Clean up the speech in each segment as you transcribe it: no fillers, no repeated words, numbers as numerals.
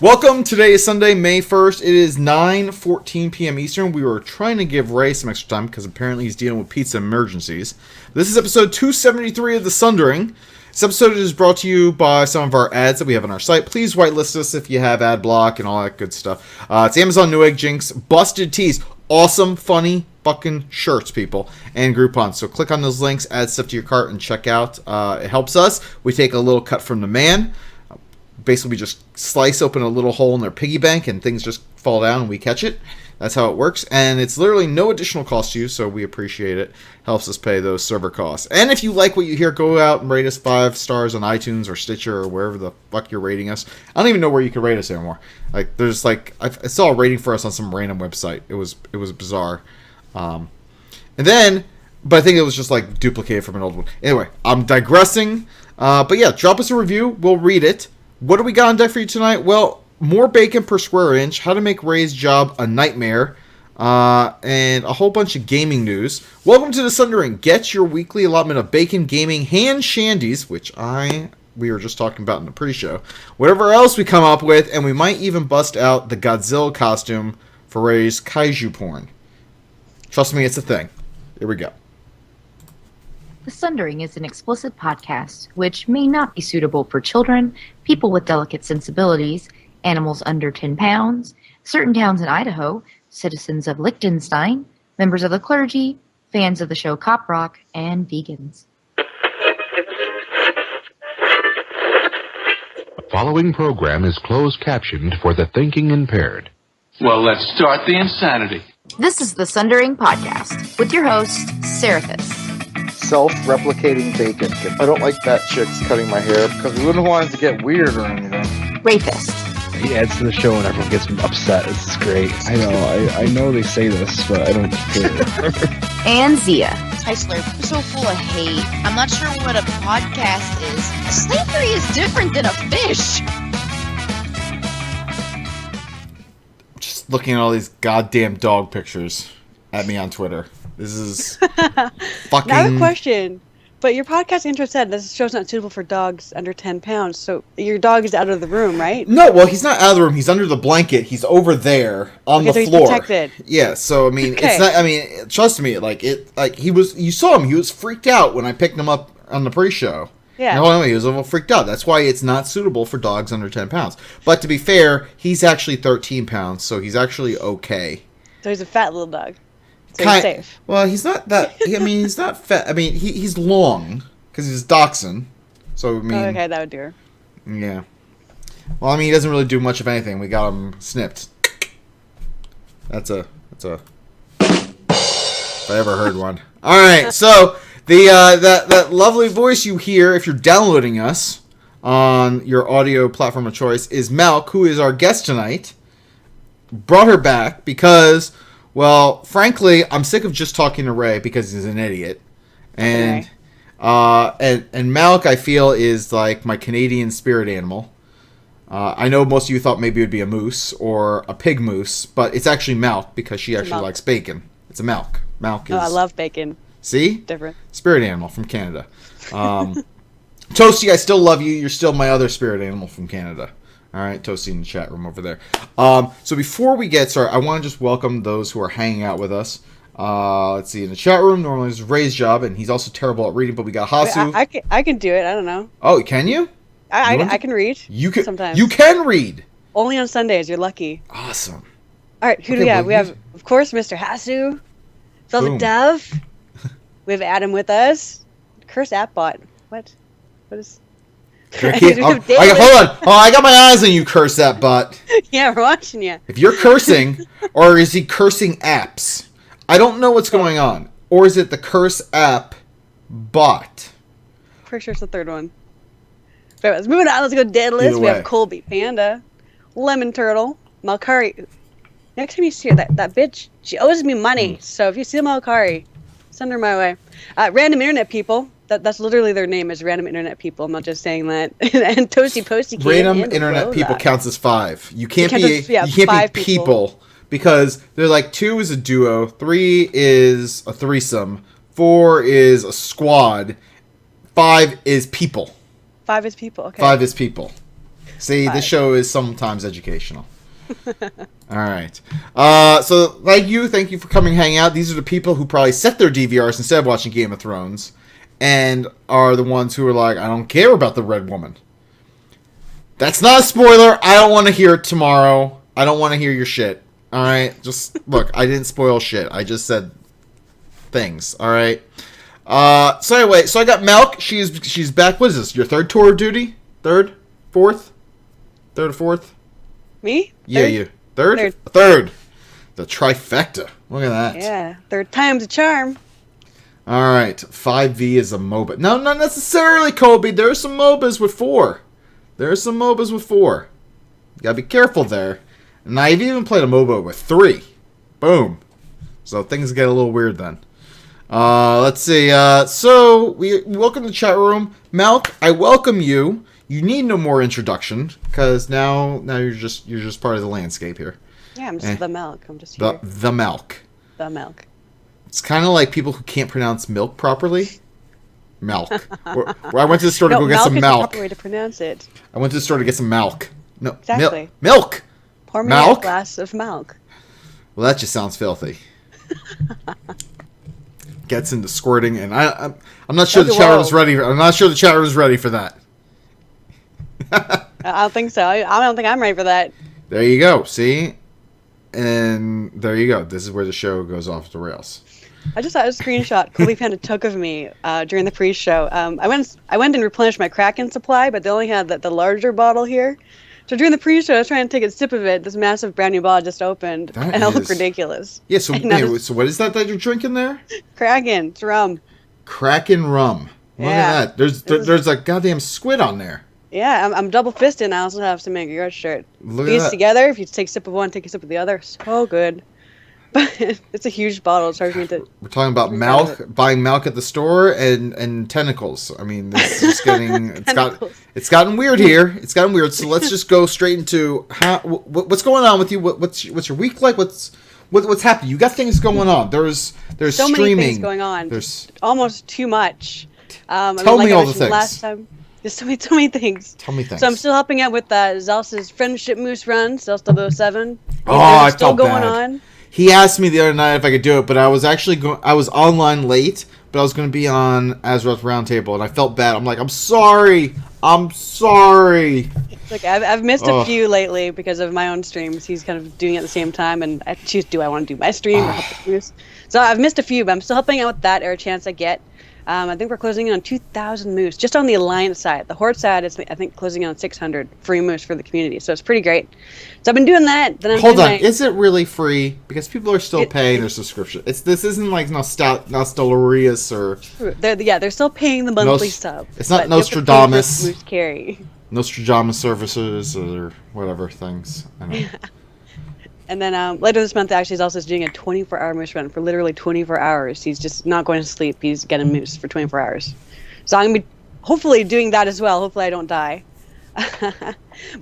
Welcome. Today is Sunday, May 1st. It is 9:14 p.m. Eastern. We were trying to give Ray some extra time because apparently he's dealing with pizza emergencies. This is episode 273 of the Sundering. This episode is brought to you by some of our ads that we have on our site. Please whitelist us if you have ad block and all that good stuff. It's Amazon, Newegg, Jinx, Busted Tees. Awesome, funny, fucking shirts, people, and Groupon. So click on those links, add stuff to your cart, and check out. It helps us. We take a little cut from the man. Basically, we just slice open a little hole in their piggy bank, and things just fall down, and we catch it. That's how it works, and it's literally no additional cost to you, so we appreciate it. Helps us pay those server costs. And if you like what you hear, go out and rate us 5 stars on iTunes or Stitcher or wherever the fuck you're rating us. I don't even know where you can rate us anymore. I saw a rating for us on some random website. It was bizarre. But I think it was just like duplicated from an old one. Anyway, I'm digressing. But yeah, drop us a review. We'll read it. What do we got on deck for you tonight? Well, more bacon per square inch, how to make Ray's job a nightmare, and a whole bunch of gaming news. Welcome to the Sundering. Get your weekly allotment of bacon gaming hand shandies, which we were just talking about in the pre-show. Whatever else we come up with, and we might even bust out the Godzilla costume for Ray's kaiju porn. Trust me, it's a thing. Here we go. The Sundering is an explicit podcast which may not be suitable for children, people with delicate sensibilities, animals under 10 pounds, certain towns in Idaho, citizens of Liechtenstein, members of the clergy, fans of the show Cop Rock, and vegans. The following program is closed captioned for the thinking impaired. Well, let's start the insanity. This is the Sundering Podcast with your host, Ceraphus. Self-replicating bacon. I don't like that chick's cutting my hair because we wouldn't want it to get weird or anything. Rapist. He adds to the show and everyone gets upset. This is great. I know they say this, but I don't care. And Zia. Hi, Slurp. You're so full of hate. I'm not sure what a podcast is. Slavery is different than a fish. Just looking at all these goddamn dog pictures at me on Twitter. This is fucking... Now I have a question. But your podcast intro said this show's not suitable for dogs under 10 pounds. So your dog is out of the room, right? No, well, he's not out of the room. He's under the blanket. He's over there on the floor. He's protected. Yeah, so, I mean, okay. It's not... I mean, trust me, he was... You saw him. He was freaked out when I picked him up on the pre-show. Yeah. No, he was a little freaked out. That's why it's not suitable for dogs under 10 pounds. But to be fair, he's actually 13 pounds, so he's actually okay. So he's a fat little dog. So he's safe. Well, he's not that... I mean, he's not fat. I mean, he's long, because he's a dachshund. So, I mean... Oh, okay, that would do her. Yeah. Well, I mean, he doesn't really do much of anything. We got him snipped. That's a... If I ever heard one. Alright, so... That lovely voice you hear if you're downloading us on your audio platform of choice is Malk, who is our guest tonight. Brought her back because... Well, frankly, I'm sick of just talking to Ray because he's an idiot, and Malk, I feel, is like my Canadian spirit animal. I know most of you thought maybe it would be a moose or a pig moose, but it's actually Malk because she actually likes bacon. It's a Malk. Malk is. Oh, I love bacon. See? Different. Spirit animal from Canada. Toasty, I still love you. You're still my other spirit animal from Canada. All right, Toasty in the chat room over there. So before we get started, I want to just welcome those who are hanging out with us. Let's see, in the chat room, normally it's Ray's job, and he's also terrible at reading, but we got Hasu. Wait, I can do it. I don't know. Oh, can you? I can read. You can sometimes. You can read. Only on Sundays. You're lucky. Awesome. All right, who do we have? We have, of course, Mr. Hasu, Velvet Dove. We have Adam with us. Curse Appbot. What is... hold on. I got my eyes on you, curse that butt. Yeah, we're watching you. If you're cursing, or is he cursing apps? I don't know what's going on. Or is it the curse app bot? Pretty sure it's the third one. But let's move on. Let's go Deadlist. We have Colby Panda, Lemon Turtle, Malkarii. Next time you see her, that bitch, she owes me money. So if you see Malkarii, send her my way. Random Internet People. That's literally their name is Random Internet People. I'm not just saying that. And Toasty Posty. Random Internet People counts as 5. You can't be people because they're like 2 is a duo, 3 is a threesome, 4 is a squad, 5 is people. 5 is people. Okay. 5 is people. See, this show is sometimes educational. All right. So thank you for coming hang out. These are the people who probably set their DVRs instead of watching Game of Thrones, and are the ones who are like, I don't care about the Red Woman. That's not a spoiler. I don't want to hear it tomorrow. I don't want to hear your shit. All right. Just look. I didn't spoil shit. I just said things. All right. So anyway, so I got Malk. She's back. What is this? Your third tour of duty? Third or fourth? Me? Yeah, Third? you. Third? Third. The trifecta. Look at that. Yeah, third time's a charm. All right, 5V is a MOBA. No, not necessarily, Kobe. There are some MOBAs with 4. You gotta be careful there. And I've even played a MOBA with 3. Boom. So things get a little weird then. Let's see. So we welcome to the chat room. Malk, I welcome you. You need no more introduction, because now you're just part of the landscape here. Yeah, I'm just the Malk. I'm just here. The Malk. The Malk. It's kind of like people who can't pronounce milk properly. Milk. Or I went to the store to go get some milk. Milk. Is the proper way to pronounce it. I went to the store to get some milk. No, exactly. Milk. Pour me a glass of milk. Well, that just sounds filthy. Gets into squirting, and I'm not sure the chat room is ready. I'm not sure the chat room is ready for that. I don't think so. I don't think I'm ready for that. There you go. See, and there you go. This is where the show goes off the rails. I just saw a screenshot Colby Panda took of me during the pre-show. I went and replenished my Kraken supply, but they only had the larger bottle here. So during the pre-show, I was trying to take a sip of it. This massive brand new bottle just opened, and it looked ridiculous. Yeah. So what is that you're drinking there? Kraken. It's rum. Kraken rum. Look at that. There's a goddamn squid on there. Yeah, I'm double fisted, and I also have some Angry Birds shirt. These together, if you take a sip of one, take a sip of the other, so good. But it's a huge bottle. It charged me to. We're talking about buying milk at the store and tentacles. I mean, this is getting it's gotten weird here. It's gotten weird. So let's just go straight into what's going on with you. What's your week like? What's happening? You got things going on. There's so streaming. Many things going on. There's almost too much. Tell me all the things. Last time. There's so many things. Tell me things. So I'm still helping out with Zels's Friendship Moose run, Zels 007. I still felt going bad. on. He asked me the other night if I could do it, but I was actually I was online late, but I was going to be on Azeroth Roundtable, and I felt bad. I'm like, I'm sorry. Look, I've missed a few lately because of my own streams. He's kind of doing it at the same time, and I choose, do I want to do my stream or help the Moose? So I've missed a few, but I'm still helping out with that every chance I get. I think we're closing in on 2,000 moose just on the Alliance side. The Horde side is, I think, closing in on 600 free moose for the community. So it's pretty great. So I've been doing that. Then Hold on, is it really free? Because people are still paying their subscription. This isn't like Nostalrius or. They're still paying the monthly sub. It's not Nostradamus. Moose carry. Nostradamus services or whatever things. I know. And then later this month, actually, he's also doing a 24-hour moose run for literally 24 hours. He's just not going to sleep. He's getting moose for 24 hours. So I'm going to be hopefully doing that as well. Hopefully I don't die.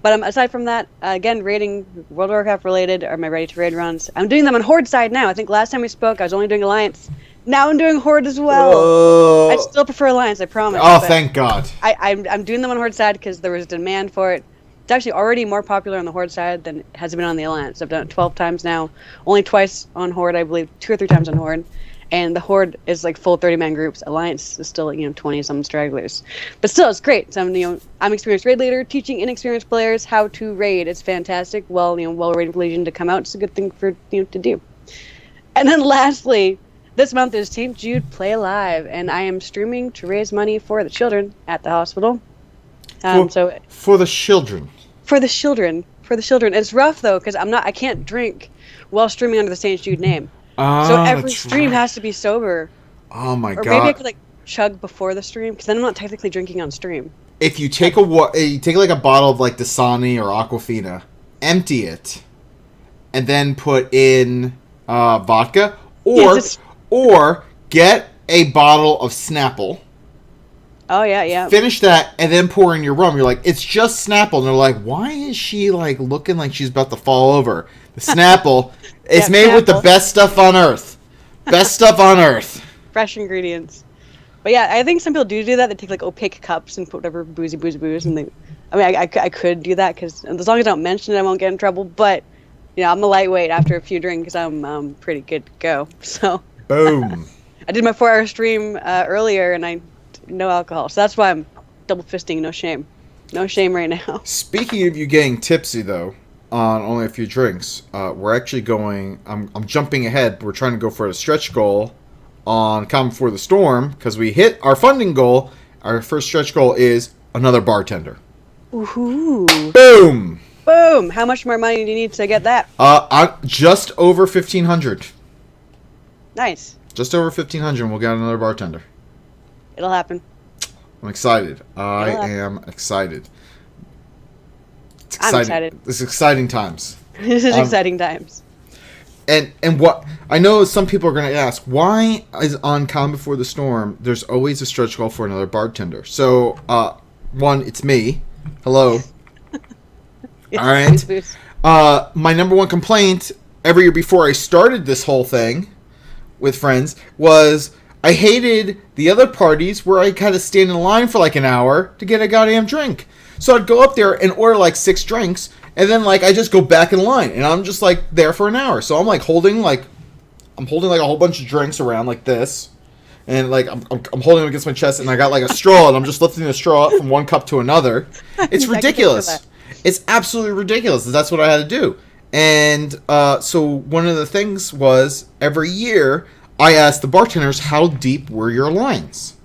But aside from that, again, raiding, World of Warcraft related, are my ready to raid runs. I'm doing them on Horde side now. I think last time we spoke, I was only doing Alliance. Now I'm doing Horde as well. I still prefer Alliance, I promise. Oh, thank God. I'm doing them on Horde side because there was demand for it. It's actually already more popular on the Horde side than it has been on the Alliance. I've done it 12 times now. Only twice on Horde, I believe. 2 or 3 times on Horde. And the Horde is like full 30-man groups. Alliance is still 20-some stragglers. But still, it's great. So I'm experienced raid leader, teaching inexperienced players how to raid. It's fantastic. While waiting for Legion to come out, it's a good thing for to do. And then lastly, this month is St. Jude Play Live, and I am streaming to raise money for the children at the hospital. For the children. For the children. It's rough though because I can't drink while streaming under the St. Jude name. So every stream has to be sober. Oh my God. Or maybe I could chug before the stream because then I'm not technically drinking on stream. If you take like a bottle of like Dasani or Aquafina, empty it, and then put in vodka, or get a bottle of Snapple. Oh, yeah. Finish that, and then pour in your rum. You're like, it's just Snapple. And they're like, why is she, looking like she's about to fall over? The Snapple, it's made with the best stuff on Earth. Best stuff on Earth. Fresh ingredients. But yeah, I think some people do that. They take, opaque cups and put whatever booze, and I mean, I could do that because as long as I don't mention it, I won't get in trouble. But I'm a lightweight. After a few drinks, I'm pretty good to go. So Boom. I did my 4-hour stream earlier, and no alcohol. So that's why I'm double fisting. No shame. No shame right now. Speaking of you getting tipsy, though, on only a few drinks, we're actually going... I'm jumping ahead. We're trying to go for a stretch goal on Calm Before the Storm, because we hit our funding goal. Our first stretch goal is another bartender. Ooh. Boom! Boom! How much more money do you need to get that? Just over 1,500. Nice. Just over 1,500, and we'll get another bartender. It'll happen. I'm excited. I am excited. It's exciting. I'm excited. It's exciting times. This is exciting times. And what I know some people are going to ask, why is on Calm Before the Storm there's always a stretch goal for another bartender? So, one, it's me. Hello. All right. My number one complaint every year before I started this whole thing with friends was I hated the other parties where I kind of stand in line for like an hour to get a goddamn drink. So I'd go up there and order like 6 drinks, and then like I just go back in line, and I'm just like there for an hour. So I'm like holding like a whole bunch of drinks around like this, and like I'm holding them against my chest, and I got like a straw, and I'm just lifting the straw up from one cup to another. It's ridiculous. It's absolutely ridiculous. That's what I had to do. And so one of the things was every year I asked the bartenders how deep were your lines.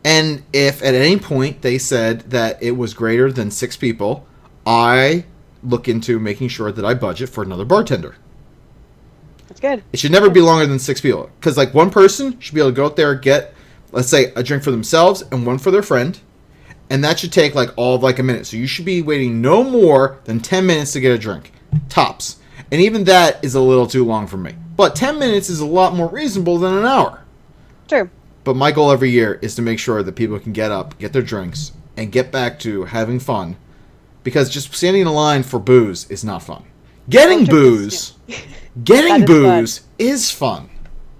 And if at any point they said that it was greater than 6 people, I look into making sure that I budget for another bartender. That's good. It should never be longer than 6 people. Because like one person should be able to go out there and get, let's say, a drink for themselves and one for their friend. And that should take like all of like a minute. So you should be waiting no more than 10 minutes to get a drink. Tops. And even that is a little too long for me. But 10 minutes is a lot more reasonable than an hour. Sure. But my goal every year is to make sure that people can get up, get their drinks, and get back to having fun. Because just standing in a line for booze is not fun. Getting booze is fun.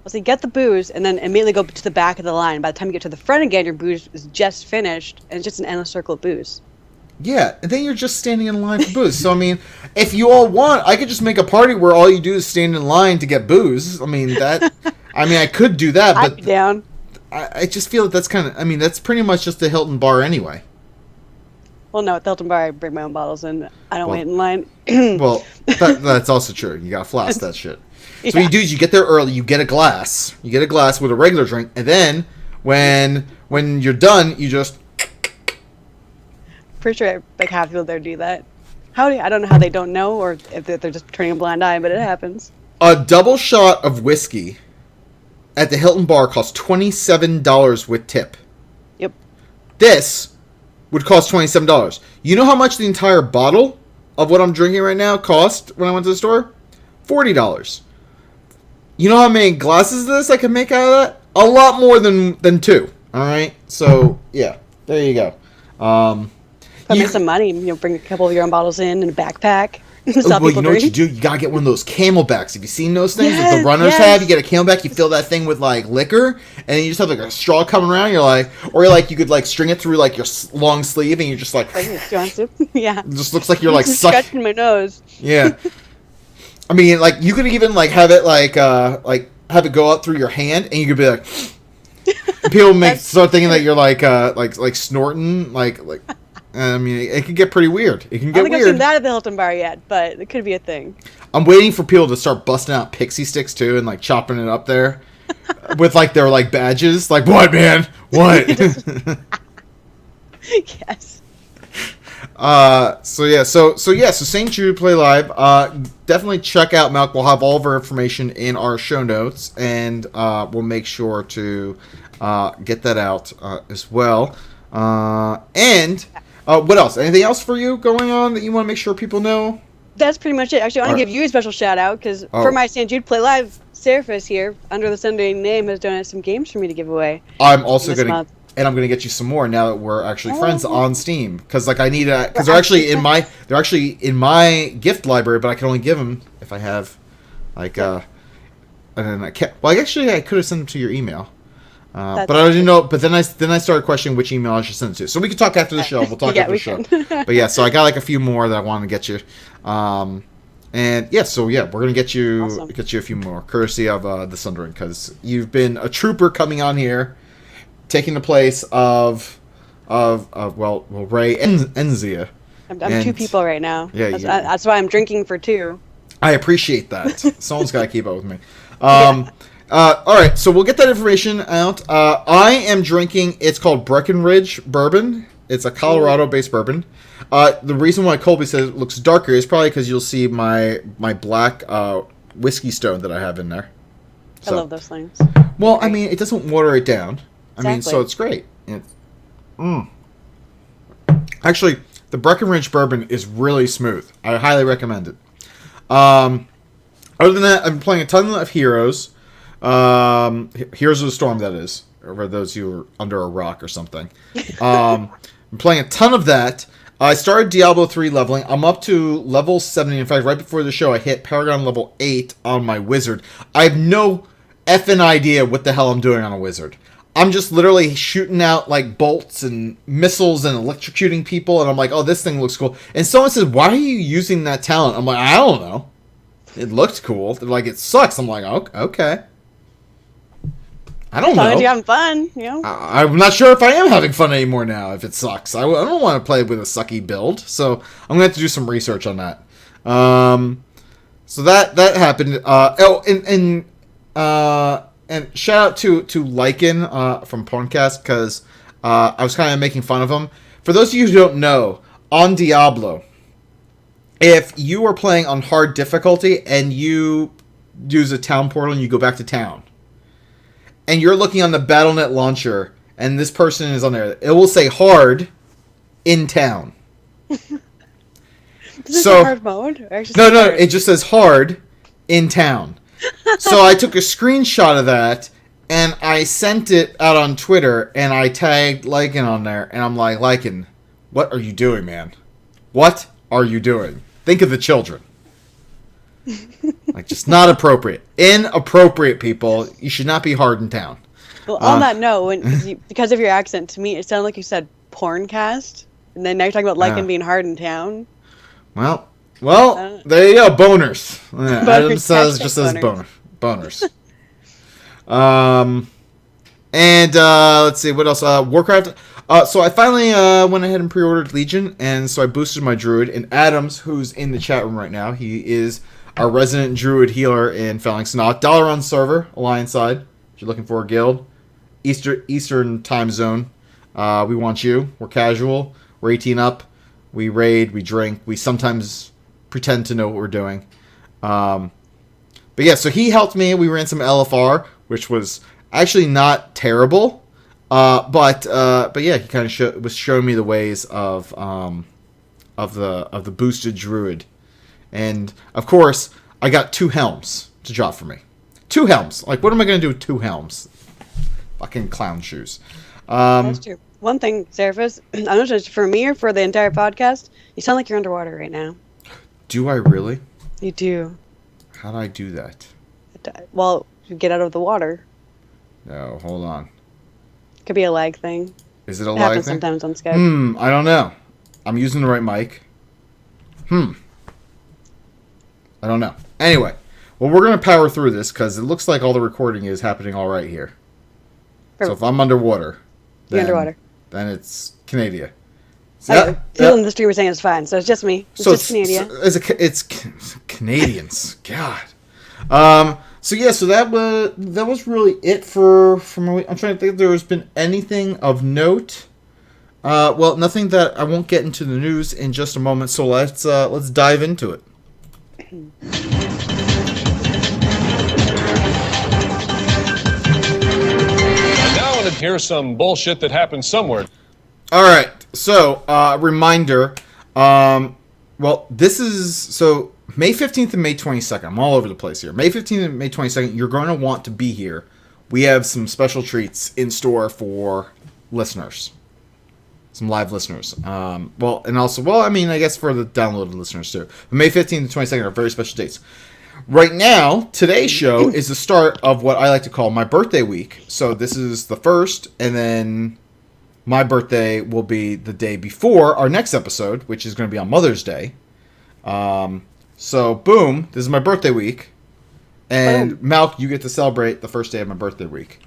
Well, so you get the booze, and then immediately go to the back of the line. By the time you get to the front again, your booze is just finished, and it's just an endless circle of booze. Yeah, and then you're just standing in line for booze. So, I mean, if you all want, I could just make a party where all you do is stand in line to get booze. I could do that, but... I'd be down. I just feel that that's kind of... I mean, that's pretty much just the Hilton bar anyway. Well, no, at the Hilton bar, I bring my own bottles in. I don't wait in line. Well, that's also true. You gotta flask that shit. So what you do is you get there early, you get a glass. You get a glass with a regular drink, and then when you're done, you just... Pretty sure like half people there do that. I don't know how they don't know, or if they're just turning a blind eye, but it happens. A double shot of whiskey at the Hilton bar costs $27 with tip. Yep. This would cost $27. You know how much the entire bottle of what I'm drinking right now cost when I went to the store? $40. You know how many glasses of this I can make out of that? A lot more than 2. Alright? So, yeah. There you go. Make some money. Bring a couple of your own bottles in a backpack. Well, you know what you do? You gotta get one of those Camelbacks. Have you seen those things that the runners have? You get a Camelback, you fill that thing with like liquor, and then you just have like a straw coming around. You could like string it through like your long sleeve, and you're just like, yeah. It just looks like you're like scratching my nose. Yeah. I mean, like you could even like have it like have it go out through your hand, and you could be like, people start thinking that you're like snorting like. I mean, it can get pretty weird. It can get weird. I don't think I've seen that at the Hilton bar yet, but it could be a thing. I'm waiting for people to start busting out pixie sticks too and like chopping it up there with like their like badges. Like, what, man? What? Yes. So St. Jude Play Live. Definitely check out Malk. We'll have all of our information in our show notes, and we'll make sure to get that out as well. And what else? Anything else for you going on that you want to make sure people know? That's pretty much it. Actually, I want to give you a special shout out because for my St. Jude Play Live, Ceraphus here, under the Sundering name, has donated some games for me to give away. I'm also going to, and I'm going to get you some more now that we're actually friends on Steam, because like I need a, because they're actually in my gift library, but I can only give them if I have like and I can't. Well, actually, I could have sent them to your email. But I didn't know. But then I started questioning which email I should send it to. So we can talk after the show. We'll talk after the show. But yeah, so I got like a few more that I want to get you. And yeah, so yeah, we're gonna get you a few more, courtesy of the Sundering, because you've been a trooper coming on here, taking the place of Ray Enzia. I'm two people right now. Yeah, that's why I'm drinking for two. I appreciate that. Someone's got to keep up with me. All right, so we'll get that information out. I am drinking. It's called Breckenridge Bourbon. It's a Colorado-based bourbon. The reason why Colby says it looks darker is probably because you'll see my black whiskey stone that I have in there. So, I love those things. Well, I mean, it doesn't water it down. Exactly. I mean, so it's great. Actually, the Breckenridge Bourbon is really smooth. I highly recommend it. Other than that, I'm playing a ton of Heroes. Heroes of the Storm, that is. Or for those who are under a rock or something. I'm playing a ton of that. I started Diablo 3 leveling. I'm up to level 70. In fact, right before the show, I hit Paragon level 8 on my wizard. I have no effing idea what the hell I'm doing on a wizard. I'm just literally shooting out like bolts and missiles and electrocuting people, and I'm like, oh, this thing looks cool. And someone says, why are you using that talent? I'm like, I don't know. It looked cool. They're like, it sucks. I'm like, okay. I don't know. You're having fun, you know. I'm not sure if I am having fun anymore now. If it sucks, I don't want to play with a sucky build. So I'm gonna have to do some research on that. So that happened. And shout out to Lycan from Porncast, because I was kind of making fun of him. For those of you who don't know, on Diablo, if you are playing on hard difficulty and you use a town portal and you go back to town, and you're looking on the BattleNet launcher, and this person is on there, it will say hard in town. Is this a hard mode? No, it just says hard in town. So I took a screenshot of that, and I sent it out on Twitter, and I tagged Lycan on there, and I'm like, Lycan, what are you doing, man? What are you doing? Think of the children. Like, just not appropriate. Inappropriate, people. You should not be hard in town. Well, on that note, because of your accent, to me, it sounded like you said porncast, and then now you're talking about Lycan being hard in town. Well, there you go, boners. Yeah, Adam says just says boners. And let's see what else. Warcraft. So I finally went ahead and pre-ordered Legion, and so I boosted my druid. And Adams, who's in the chat room right now, he is our resident druid healer in Phalanx Not. Dalaran server, Alliance side. If you're looking for a guild, Eastern time zone. We want you. We're casual. We're 18 up. We raid. We drink. We sometimes pretend to know what we're doing. But yeah, so he helped me. We ran some LFR, which was actually not terrible. But yeah, he kind of was showing me the ways of the boosted druid. And of course, I got 2 helms to drop for me. 2 helms. Like, what am I going to do with 2 helms? Fucking clown shoes. That's true. One thing, Ceraphus, I noticed for me or for the entire podcast, you sound like you're underwater right now. Do I really? You do. How do I do that? Well, you get out of the water. No, hold on. Could be a lag thing. Is it a lag happens thing? Sometimes on Skype. I don't know. I'm using the right mic. I don't know. Anyway, well, we're going to power through this because it looks like all the recording is happening all right here. Perfect. So if I'm underwater, then it's Canada. So people in the stream are saying it's fine, so it's just me. It's just Canada. It's Canadians. God. So yeah, so that was really it for me. I'm trying to think if there's been anything of note. Well, nothing that I won't get into the news in just a moment. So let's dive into it. And now here's some bullshit that happened somewhere. All right. So reminder. Well, this is so May 15th and May 22nd. I'm all over the place here. May 15th and May 22nd. You're going to want to be here. We have some special treats in store for listeners. Some live listeners. I guess for the downloaded listeners too. But May 15th and 22nd are very special dates. Right now, today's show is the start of what I like to call my birthday week. So this is the first, and then my birthday will be the day before our next episode, which is going to be on Mother's Day. So, boom, this is my birthday week. And, Malk, you get to celebrate the first day of my birthday week.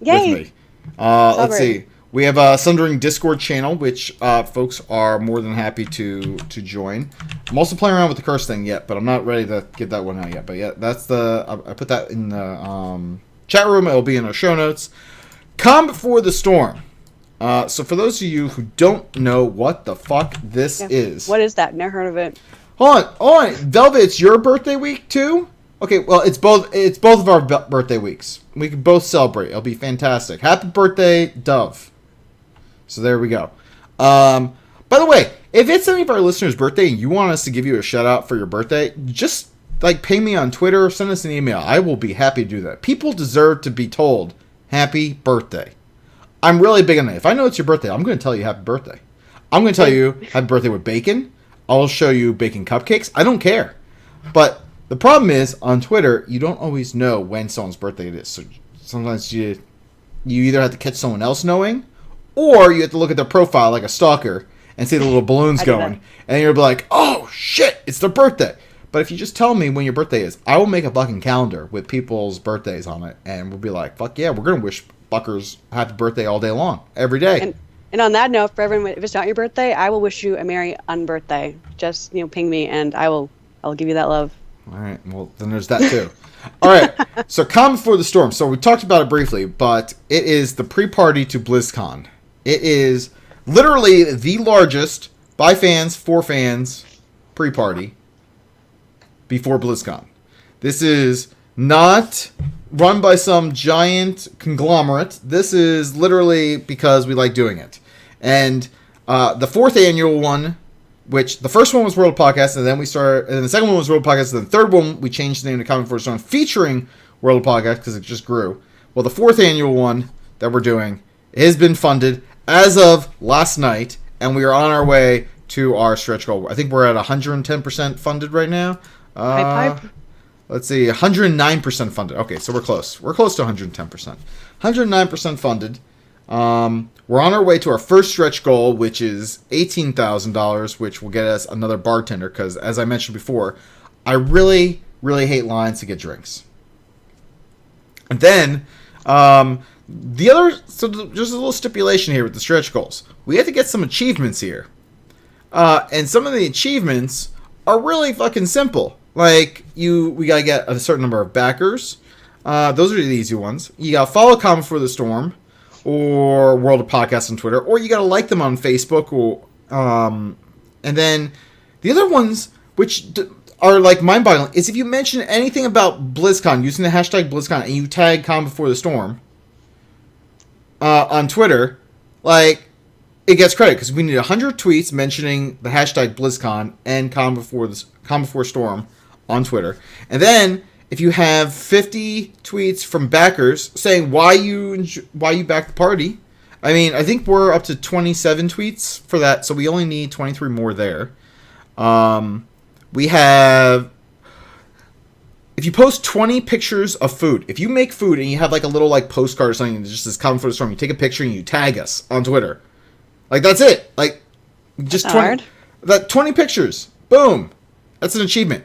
Yay! With me. Let's see. We have a Sundering Discord channel, which folks are more than happy to join. I'm also playing around with the curse thing yet, but I'm not ready to get that one out yet. But yeah, that's I put that in the chat room. It'll be in our show notes. Calm Before the Storm. So for those of you who don't know what the fuck this is. What is that? Never heard of it. Hold on. Velvet, it's your birthday week too? Okay, well, it's both of our birthday weeks. We can both celebrate. It'll be fantastic. Happy birthday, Dove. So there we go. By the way, if it's any of our listeners' birthday and you want us to give you a shout out for your birthday, just ping me on Twitter or send us an email. I will be happy to do that. People deserve to be told happy birthday. I'm really big on that. If I know it's your birthday, I'm going to tell you happy birthday. I'm going to tell you happy birthday with bacon. I'll show you bacon cupcakes. I don't care. But the problem is, on Twitter, you don't always know when someone's birthday it is. So sometimes you either have to catch someone else knowing, or you have to look at their profile like a stalker and see the little balloons going. And then you'll be like, oh, shit, it's their birthday. But if you just tell me when your birthday is, I will make a fucking calendar with people's birthdays on it. And we'll be like, fuck yeah, we're going to wish fuckers happy birthday all day long, every day. And on that note, for everyone, if it's not your birthday, I will wish you a merry unbirthday. Just, ping me and I'll give you that love. All right. Well, then there's that too. All right. So Calm Before the Storm. So we talked about it briefly, but it is the pre-party to BlizzCon. It is literally the largest, by fans, for fans, pre-party before BlizzCon. This is not run by some giant conglomerate. This is literally because we like doing it. And the fourth annual one, which the first one was World Podcast, and then the second one was World Podcast, and the third one we changed the name to Calm Before the Storm, featuring World Podcast because it just grew. Well, the fourth annual one that we're doing has been funded as of last night, and we are on our way to our stretch goal. I think we're at 110% funded right now. Pipe. Let's see, 109% funded. Okay, so we're close. We're close to 110%. 109% funded. We're on our way to our first stretch goal, which is $18,000, which will get us another bartender, because, as I mentioned before, I really, really hate lines to get drinks. And then, just a little stipulation here with the stretch goals. We have to get some achievements here. And some of the achievements are really fucking simple. We gotta get a certain number of backers. Those are the easy ones. You gotta follow Calm Before the Storm or World of Podcasts on Twitter, or you gotta like them on Facebook. And then the other ones, which are mind-boggling, is if you mention anything about BlizzCon using the hashtag BlizzCon and you tag Calm Before the Storm on Twitter, it gets credit because we need 100 tweets mentioning the hashtag BlizzCon and Calm Before Storm on Twitter. And then if you have 50 tweets from backers saying why you back the party, I think we're up to 27 tweets for that, so we only need 23 more there. We have, if you post 20 pictures of food, if you make food and you have a little postcard or something that just says Calm Before the Storm, you take a picture and you tag us on Twitter. That's it. Just 20. That 20 pictures. Boom. That's an achievement.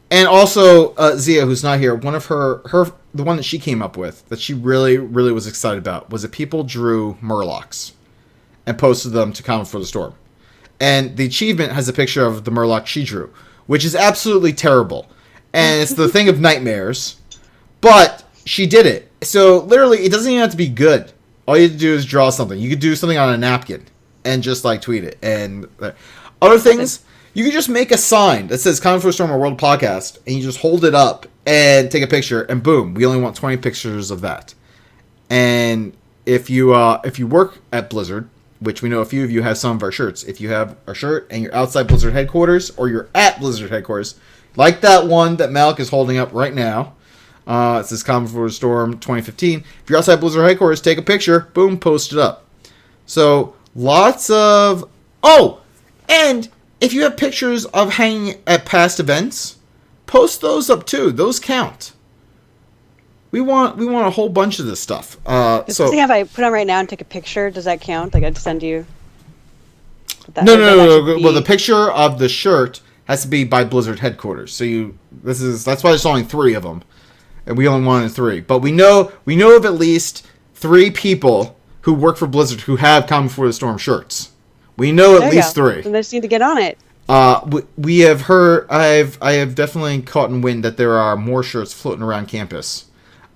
And also, Zia, who's not here, one of the one that she came up with that she really, really was excited about was that people drew Murlocs and posted them to Calm Before the Storm. And the achievement has a picture of the Murloc she drew, which is absolutely terrible. And it's the thing of nightmares. But she did it. So, literally, it doesn't even have to be good. All you have to do is draw something. You could do something on a napkin and just tweet it. And other things, you could just make a sign that says Calm Before the Storm or World Podcast, and you just hold it up and take a picture, and boom, we only want 20 pictures of that. And if you work at Blizzard, which we know a few of you have some of our shirts, if you have our shirt and you're outside Blizzard headquarters or you're at Blizzard headquarters, like that one that Malk is holding up right now, it says Calm Before the Storm 2015. If you're outside Blizzard headquarters, take a picture, boom, post it up. So lots of... Oh! And if you have pictures of hanging at past events, post those up too. Those count. We want a whole bunch of this stuff. So if I put on right now and take a picture, does that count? Like I'd send you. No. Well, the picture of the shirt has to be by Blizzard headquarters. So that's why there's only 3 of them, and we only wanted 3. But we know of at least 3 people who work for Blizzard who have Come Before the Storm shirts. We know at least 3. And they just need to get on it. We have heard. I have definitely caught in wind that there are more shirts floating around campus.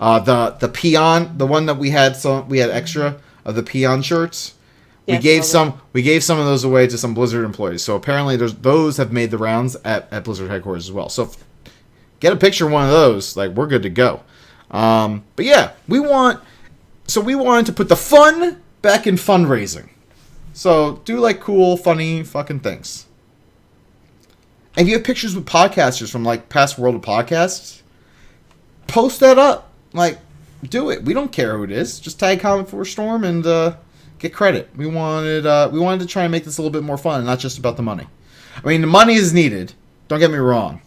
The peon, the one that we had extra of the peon shirts. We gave some of those away to some Blizzard employees. So apparently those have made the rounds at Blizzard headquarters as well. So get a picture of one of those, like we're good to go. But yeah, we wanted to put the fun back in fundraising. So do like cool, funny fucking things. And if you have pictures with podcasters from like past World of Podcasts, post that up. Like, do it. We don't care who it is. Just tag Comment for Storm and get credit. We wanted to try and make this a little bit more fun and not just about the money. I mean, the money is needed. Don't get me wrong.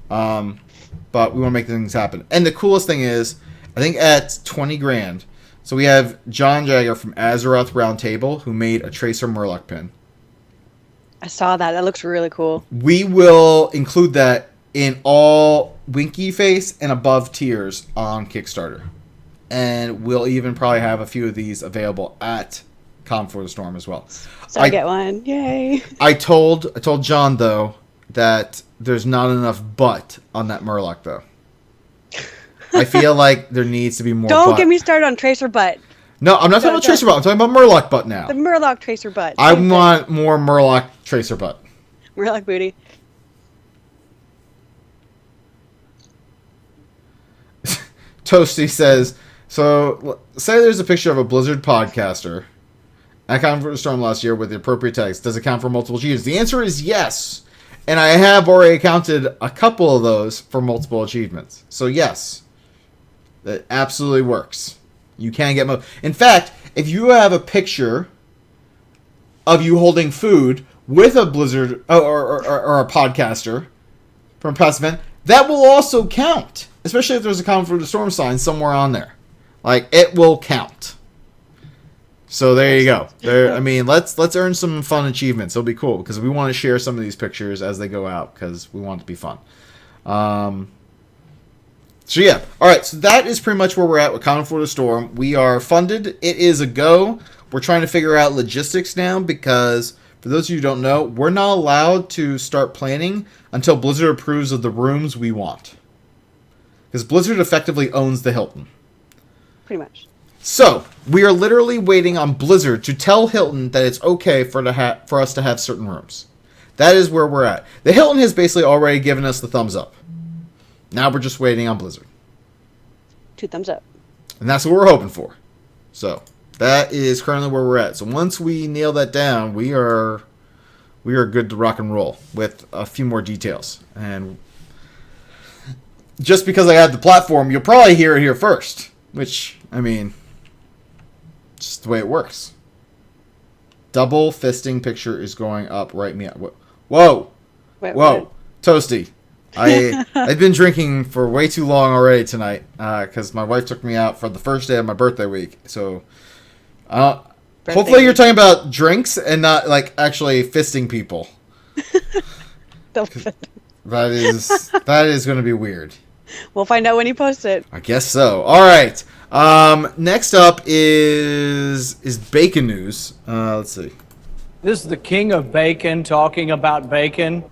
But we want to make things happen. And the coolest thing is, I think at 20 grand. So we have John Jagger from Azeroth Roundtable who made a Tracer Murloc pin. I saw that. That looks really cool. We will include that in all Winky Face and above tiers on Kickstarter. And we'll even probably have a few of these available at Calm for the Storm as well. So I get one. Yay. I told John, though, that there's not enough butt on that Murloc, though. I feel like there needs to be more Don't butt. get me started on Tracer butt. No, I'm not talking about Tracer butt. I'm talking about Murloc butt now. The Murloc Tracer butt. I want more Murloc Tracer butt. Murloc booty. Toasty says, so say there's a picture of a Blizzard podcaster at Calm for the Storm last year with the appropriate text. Does it count for multiple achievements? The answer is yes. And I have already counted a couple of those for multiple achievements. So yes, that absolutely works. You can get in fact, if you have a picture of you holding food with a Blizzard or a podcaster from a past event, that will also count. Especially if there's a Calm for the Storm sign somewhere on there. Like, it will count. So there you go. I mean, let's earn some fun achievements. It'll be cool because we want to share some of these pictures as they go out because we want it to be fun. So yeah, all right. So that is pretty much where we're at with Calm for the Storm. We are funded. It is a go. We're trying to figure out logistics now because for those of you who don't know, we're not allowed to start planning until Blizzard approves of the rooms we want. Because Blizzard effectively owns the Hilton. Pretty much. So, we are literally waiting on Blizzard to tell Hilton that it's okay for us to have certain rooms. That is where we're at. The Hilton has basically already given us the thumbs up. Now we're just waiting on Blizzard. 2 thumbs up. And that's what we're hoping for. So, that is currently where we're at. So, once we nail that down, we are good to rock and roll with a few more details. And just because I have the platform, you'll probably hear it here first. Which, I mean, just the way it works. Double fisting picture is going up right me. Whoa! Wait, whoa! what? Toasty. I've been drinking for way too long already tonight because my wife took me out for the first day of my birthday week. So, hopefully you're talking about drinks and not like actually fisting people. That is going to be weird. We'll find out when you post it. I guess so. All right. Next up is bacon news. Let's see. This is the king of bacon talking about bacon.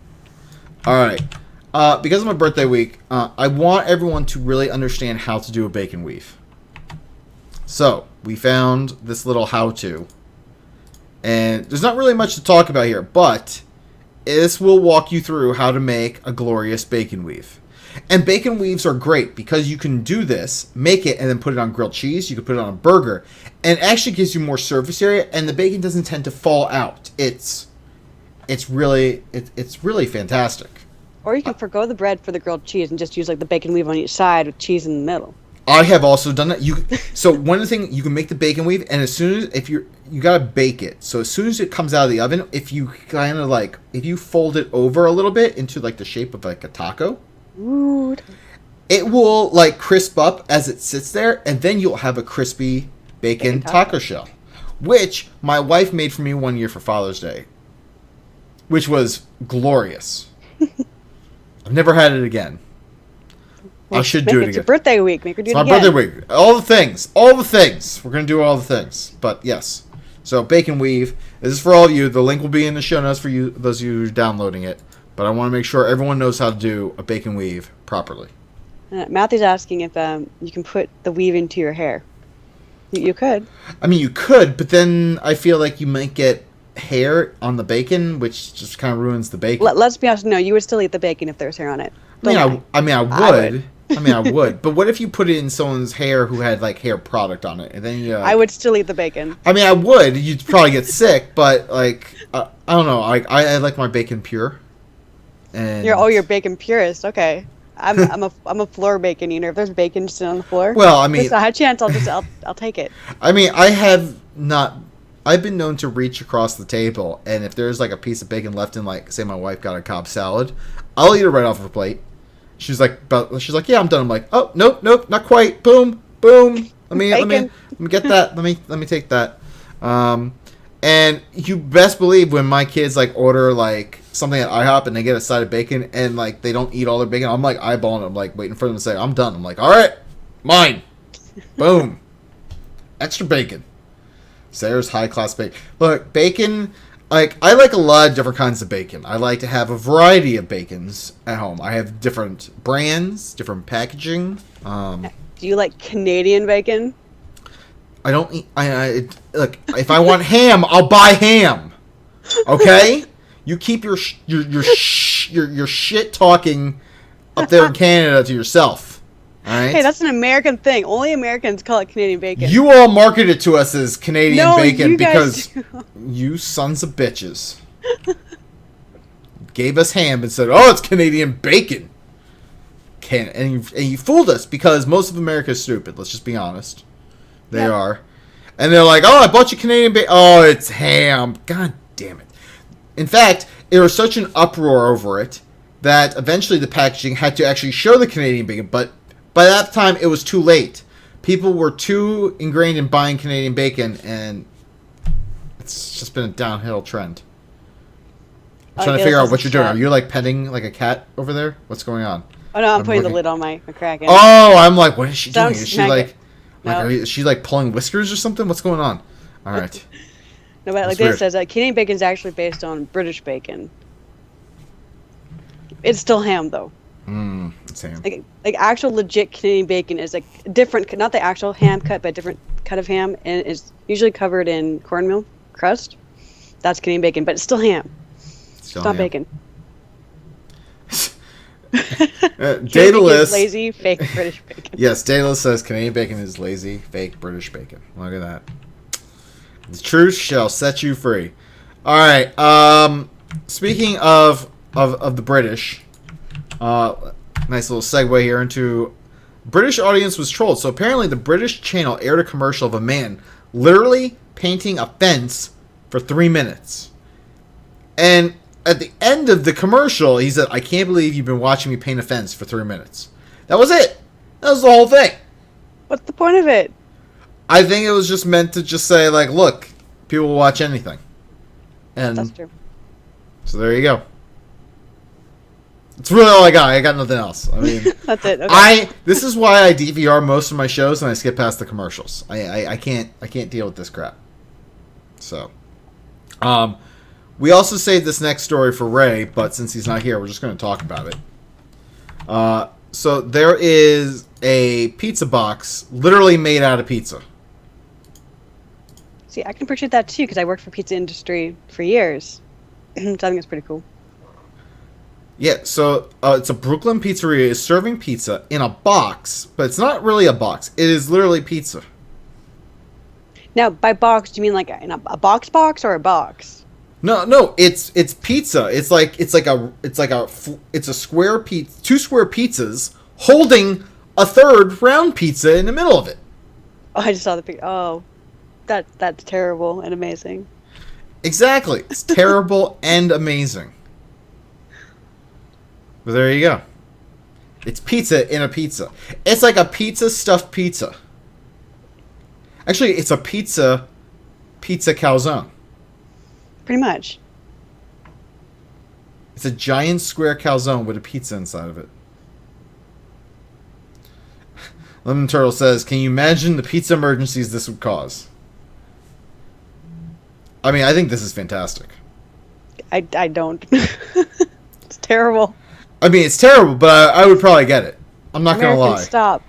All right. Because of my birthday week, I want everyone to really understand how to do a bacon weave. So, we found this little how-to. And there's not really much to talk about here, but this will walk you through how to make a glorious bacon weave. And bacon weaves are great because you can do this, make it, and then put it on grilled cheese. You can put it on a burger. And it actually gives you more surface area, and the bacon doesn't tend to fall out. It's really fantastic. Or you can forgo the bread for the grilled cheese and just use like the bacon weave on each side with cheese in the middle. I have also done that. So one of the things, you can make the bacon weave, and as soon as, you gotta bake it. So as soon as it comes out of the oven, if you kind of if you fold it over a little bit into like the shape of like a taco, Ooh. It will like crisp up as it sits there, and then you'll have a crispy bacon taco shell, which my wife made for me one year for Father's Day, which was glorious. I've never had it again. I should do it again. It's your birthday week. Make her do it again. It's my birthday week. All the things. We're going to do all the things. But yes. So, Bacon Weave. This is for all of you. The link will be in the show notes for you, those of you who are downloading it. But I want to make sure everyone knows how to do a bacon weave properly. Matthew's asking if you can put the weave into your hair. You could. I mean, you could, but then I feel like you might get hair on the bacon, which just kind of ruins the bacon. Let's be honest. No, you would still eat the bacon if there was hair on it. I would. But what if you put it in someone's hair who had like hair product on it, and then you? I would still eat the bacon. I mean, I would. You'd probably get sick, but like, I don't know. I like my bacon pure. And you're bacon purist. Okay, I'm a floor bacon eater. If there's bacon sitting on the floor, well, I mean, if I had a chance, I'll take it. I mean, I've been known to reach across the table, and if there's like a piece of bacon left in, like, say my wife got a Cobb salad, I'll eat it right off her plate. She's like, yeah, I'm done. I'm like, oh, nope, not quite. Boom. Let me get that. Let me take that. And you best believe when my kids like order like something at IHOP and they get a side of bacon and like they don't eat all their bacon, I'm like eyeballing it. I'm like waiting for them to say, I'm done. I'm like, all right, mine. Boom. Extra bacon. Sarah's high class bacon. Look, bacon. Like, I like a lot of different kinds of bacon. I like to have a variety of bacons at home. I have different brands, different packaging. Do you like Canadian bacon? I don't eat. Look. If I want ham, I'll buy ham. Okay, you keep your shit talking up there in Canada to yourself. All right? Hey, that's an American thing. Only Americans call it Canadian bacon. You all market it to us as Canadian bacon because you sons of bitches gave us ham and said, "Oh, it's Canadian bacon." And you fooled us because most of America is stupid. Let's just be honest. They are. And they're like, "Oh, I bought you Canadian bacon." Oh, it's ham. God damn it. In fact, there was such an uproar over it that eventually the packaging had to actually show the Canadian bacon, but by that time, it was too late. People were too ingrained in buying Canadian bacon, and it's just been a downhill trend. I'm trying to figure out what you're doing. Are you, like, petting, like, a cat over there? What's going on? Oh, no, I'm putting the lid on my Kraken. Oh, I'm like, what is she doing? Is she, like, no. is she, like, pulling whiskers or something? What's going on? All right. No, but like this says, Canadian bacon is actually based on British bacon. It's still ham, though. It's ham. Like actual legit Canadian bacon is like different, not the actual ham cut, but a different cut of ham, and it's usually covered in cornmeal crust. That's Canadian bacon, but it's still ham. It's not bacon. Daedalus lazy fake British bacon. Yes, Daedalus says Canadian bacon is lazy fake British bacon. Look at that. The truth shall set you free. All right. Speaking of the British. Nice little segue here into British audience was trolled. So apparently the British channel aired a commercial of a man literally painting a fence for 3 minutes. And at the end of the commercial, he said, "I can't believe you've been watching me paint a fence for 3 minutes." That was it. That was the whole thing. What's the point of it? I think it was just meant to just say, like, look, people will watch anything. And that's true. So there you go. It's really all I got. I got nothing else. I mean, that's it. Okay. This is why I DVR most of my shows and I skip past the commercials. I can't deal with this crap. So, we also saved this next story for Ray, but since he's not here, we're just going to talk about it. So there is a pizza box literally made out of pizza. See, I can appreciate that too because I worked for the pizza industry for years. So I think it's pretty cool. Yeah, so it's a Brooklyn pizzeria is serving pizza in a box, but it's not really a box. It is literally pizza. Now, by box, do you mean like in a box or a box? No, it's pizza. It's a square pizza, 2 square pizzas holding a third round pizza in the middle of it. Oh, I just saw the picture. Oh, that's terrible and amazing. Exactly, it's terrible and amazing. But there you go. It's pizza in a pizza. It's like a pizza stuffed pizza. Actually, it's a pizza calzone. Pretty much. It's a giant square calzone with a pizza inside of it. Lemon Turtle says, can you imagine the pizza emergencies this would cause? I mean, I think this is fantastic. I don't. It's terrible. I mean, it's terrible, but I would probably get it. I'm not going to lie. Stop.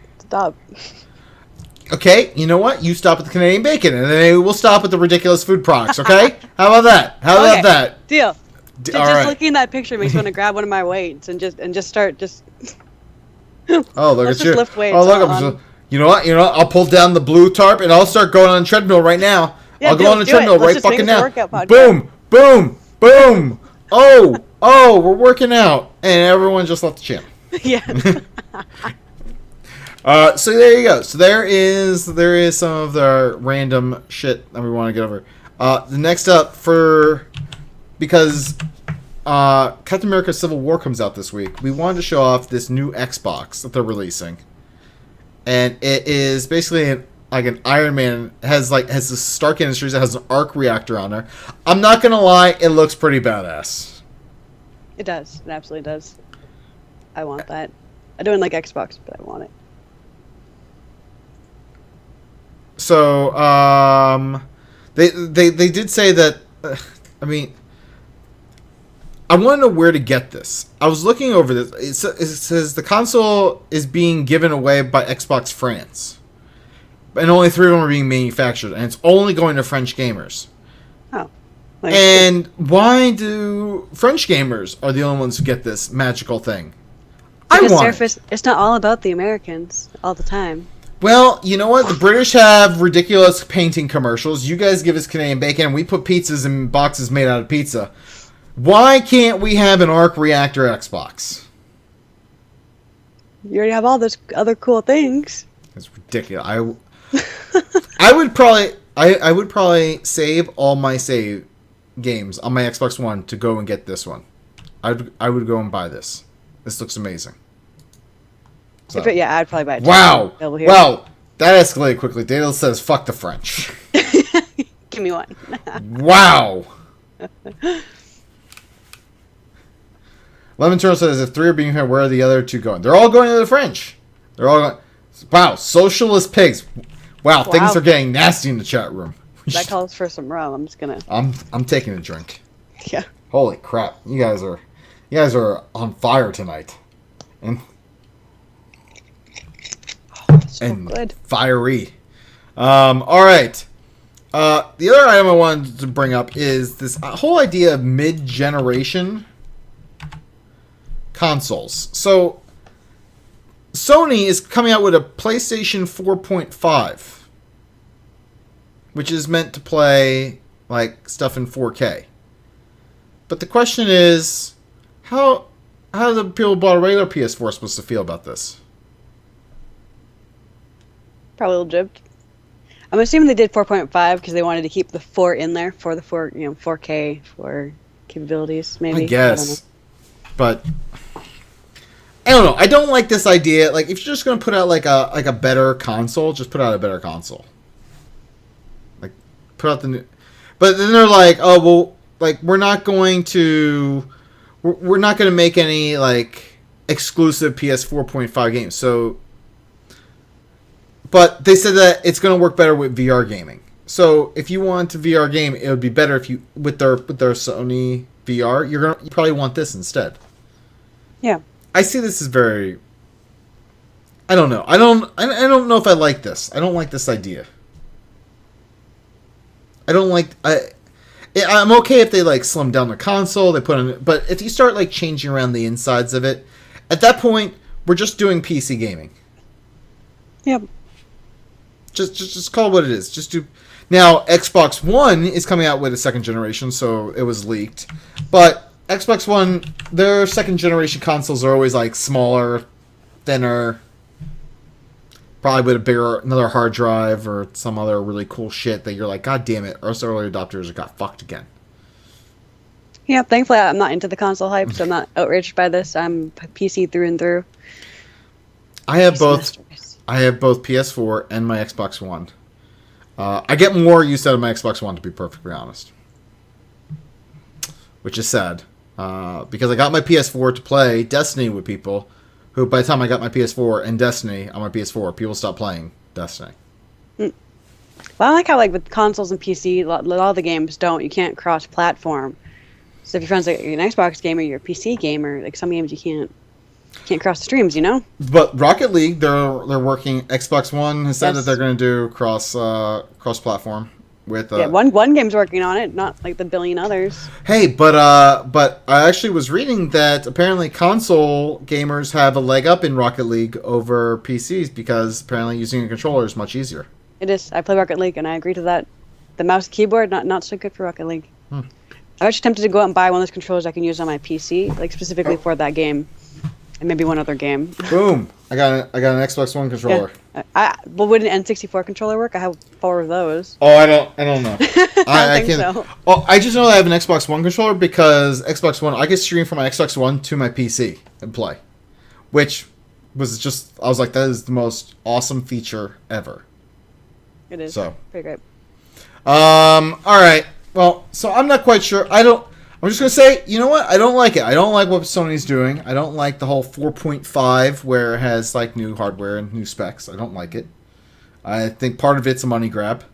Okay, you know what? You stop with the Canadian bacon, and then we'll stop with the ridiculous food products, okay? How about that? How about that? Deal. Just right. looking at that picture makes me want to grab one of my weights and just start. Oh, look Let's at just you. lift weights Oh, look. You know what? I'll pull down the blue tarp, and I'll start going on a treadmill right now. Yeah, I'll go on the treadmill right fucking now. Boom, boom, boom. Oh, we're working out. And everyone just left the channel. Yeah. So there you go. So there is some of the random shit that we want to get over. The next up because Captain America Civil War comes out this week, we wanted to show off this new Xbox that they're releasing. And it is basically like an Iron Man. It has the Stark Industries that has an arc reactor on there. I'm not gonna lie, it looks pretty badass. It does. It absolutely does. I want that. I don't like Xbox, but I want it. So, they did say that. I mean, I want to know where to get this. I was looking over this. It says the console is being given away by Xbox France, and only 3 of them are being manufactured, and it's only going to French gamers. Oh. And why do French gamers are the only ones who get this magical thing? Because Ceraphus, it's not all about the Americans all the time. Well, you know what? The British have ridiculous painting commercials. You guys give us Canadian bacon, and we put pizzas in boxes made out of pizza. Why can't we have an arc reactor Xbox? You already have all those other cool things. It's ridiculous. I would probably save all my save games on my Xbox One to go and get this one. I would go and buy this. This looks amazing. So. I'd probably buy it. Wow. That escalated quickly. Daniel says, fuck the French. Give me one. Wow. Lemon Turtle says, if 3 are being here, where are the other 2 going? They're all going to the French. They're all going. Wow, socialist pigs. Wow, things are getting nasty in the chat room. That calls for some rum. I'm just gonna. I'm taking a drink. Yeah. Holy crap! You guys are on fire tonight, and good. Fiery. All right. The other item I wanted to bring up is this whole idea of mid-generation consoles. So Sony is coming out with a PlayStation 4.5, which is meant to play like stuff in 4K. But the question is, how do the people who bought a regular PS4 supposed to feel about this? Probably a little gypped. I'm assuming they did 4.5 because they wanted to keep the 4 in there for the 4K for capabilities. Maybe I guess, but I don't know. I don't like this idea. Like, if you're just gonna put out like a better console, just put out a better console. Like, put out the new. But then they're like, oh well, like we're not going to make any like exclusive PS 4.5 games. So, but they said that it's going to work better with VR gaming. So if you want to VR game, it would be better if you with their Sony VR. You probably want this instead. Yeah. I see this as very. I don't know. I don't know if I like this. I don't like this idea. I'm okay if they like slim down the console. They put on, but if you start like changing around the insides of it, at that point we're just doing PC gaming. Yep. Just call it what it is. Just do. Now Xbox One is coming out with a second generation, so it was leaked, but. Xbox One, their second generation consoles are always like smaller, thinner, probably with another hard drive or some other really cool shit that you're like, God damn it, us early adopters got fucked again. Yeah, thankfully I'm not into the console hype, so I'm not outraged by this. I'm PC through and through. I have both. I have both PS4 and my Xbox One. I get more use out of my Xbox One, to be perfectly honest, which is sad because I got my PS4 to play Destiny with people. Who, by the time I got my PS4 and Destiny on my PS4, people stopped playing Destiny. Well, I like how, like, with consoles and PC, a lot of the games don't. You can't cross-platform. So if your friend's like an Xbox gamer, you're a PC gamer. Like, some games you can't cross the streams, you know? But Rocket League, they're working. Xbox One has said that they're going to do cross-platform. With one game's working on it, not like the billion others. Hey, but I actually was reading that apparently console gamers have a leg up in Rocket League over PCs because apparently using a controller is much easier. It is. I play Rocket League and I agree to that. The mouse and keyboard not so good for Rocket League. I'm actually tempted to go out and buy one of those controllers I can use on my PC, like specifically for that game, and maybe one other game. Boom! I got an Xbox One controller. Yeah. Well, would an N64 controller work? I have 4 of those. Oh, I don't know. I think so. Oh, I just know that I have an Xbox One controller because Xbox One, I could stream from my Xbox One to my PC and play, which was just, I was like, that is the most awesome feature ever. It is. So pretty great. All right. Well, so I'm not quite sure. I'm just going to say, you know what? I don't like it. I don't like what Sony's doing. I don't like the whole 4.5 where it has like new hardware and new specs. I don't like it. I think part of it's a money grab.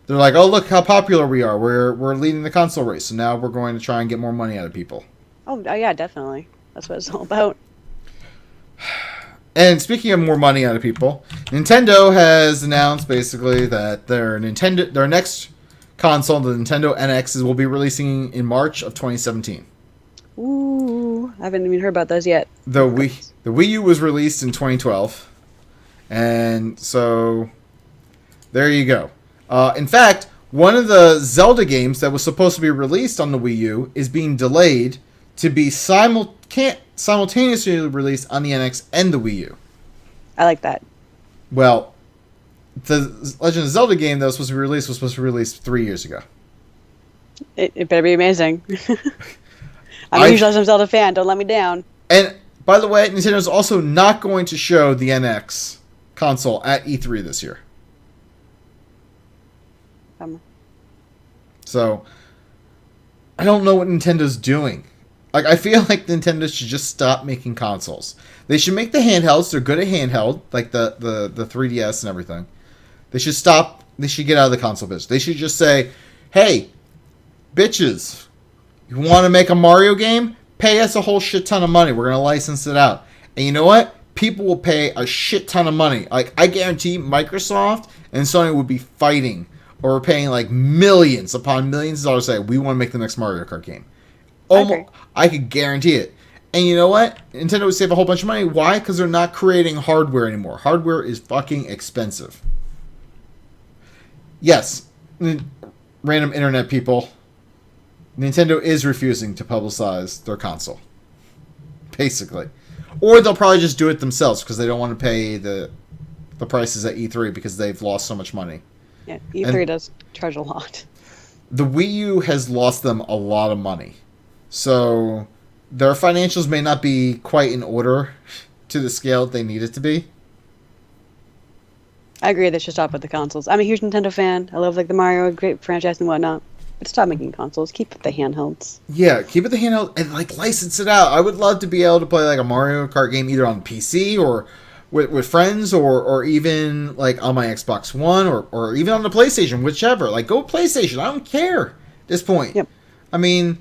They're like, oh, look how popular we are. We're leading the console race. So now we're going to try and get more money out of people. Oh yeah, definitely. That's what it's all about. And speaking of more money out of people, Nintendo has announced basically that their next console, the Nintendo NX, will be releasing in March of 2017. Ooh, I haven't even heard about those yet. The Wii U was released in 2012, and so there you go. In fact, one of the Zelda games that was supposed to be released on the Wii U is being delayed to be simultaneously released on the NX and the Wii U. I like that. Well, the Legend of Zelda game that was supposed to be released 3 years ago. It better be amazing. I'm a huge Legend of Zelda fan. Don't let me down. And by the way, Nintendo's also not going to show the NX console at E3 this year. So, I don't know what Nintendo's doing. Like, I feel like Nintendo should just stop making consoles. They should make the handhelds. They're good at handheld, like the 3DS and everything. They should stop. They should get out of the console business. They should just say, hey, bitches, you want to make a Mario game? Pay us a whole shit ton of money. We're going to license it out. And you know what? People will pay a shit ton of money. Like, I guarantee Microsoft and Sony would be fighting or paying like millions upon millions of dollars to say, we want to make the next Mario Kart game. I could guarantee it. And you know what? Nintendo would save a whole bunch of money. Why? Because they're not creating hardware anymore. Hardware is fucking expensive. Yes, random internet people, Nintendo is refusing to publicize their console. Basically. Or they'll probably just do it themselves because they don't want to pay the prices at E3 because they've lost so much money. Yeah, E3 does charge a lot. The Wii U has lost them a lot of money. So their financials may not be quite in order to the scale they need it to be. I agree they should stop with the consoles. I'm a huge Nintendo fan. I love like the Mario great franchise and whatnot. But stop making consoles. Keep the handhelds. Yeah, keep it the handheld and like license it out. I would love to be able to play like a Mario Kart game either on PC or with friends or even like on my Xbox One or even on the PlayStation, whichever. Like go PlayStation. I don't care at this point. Yep. I mean,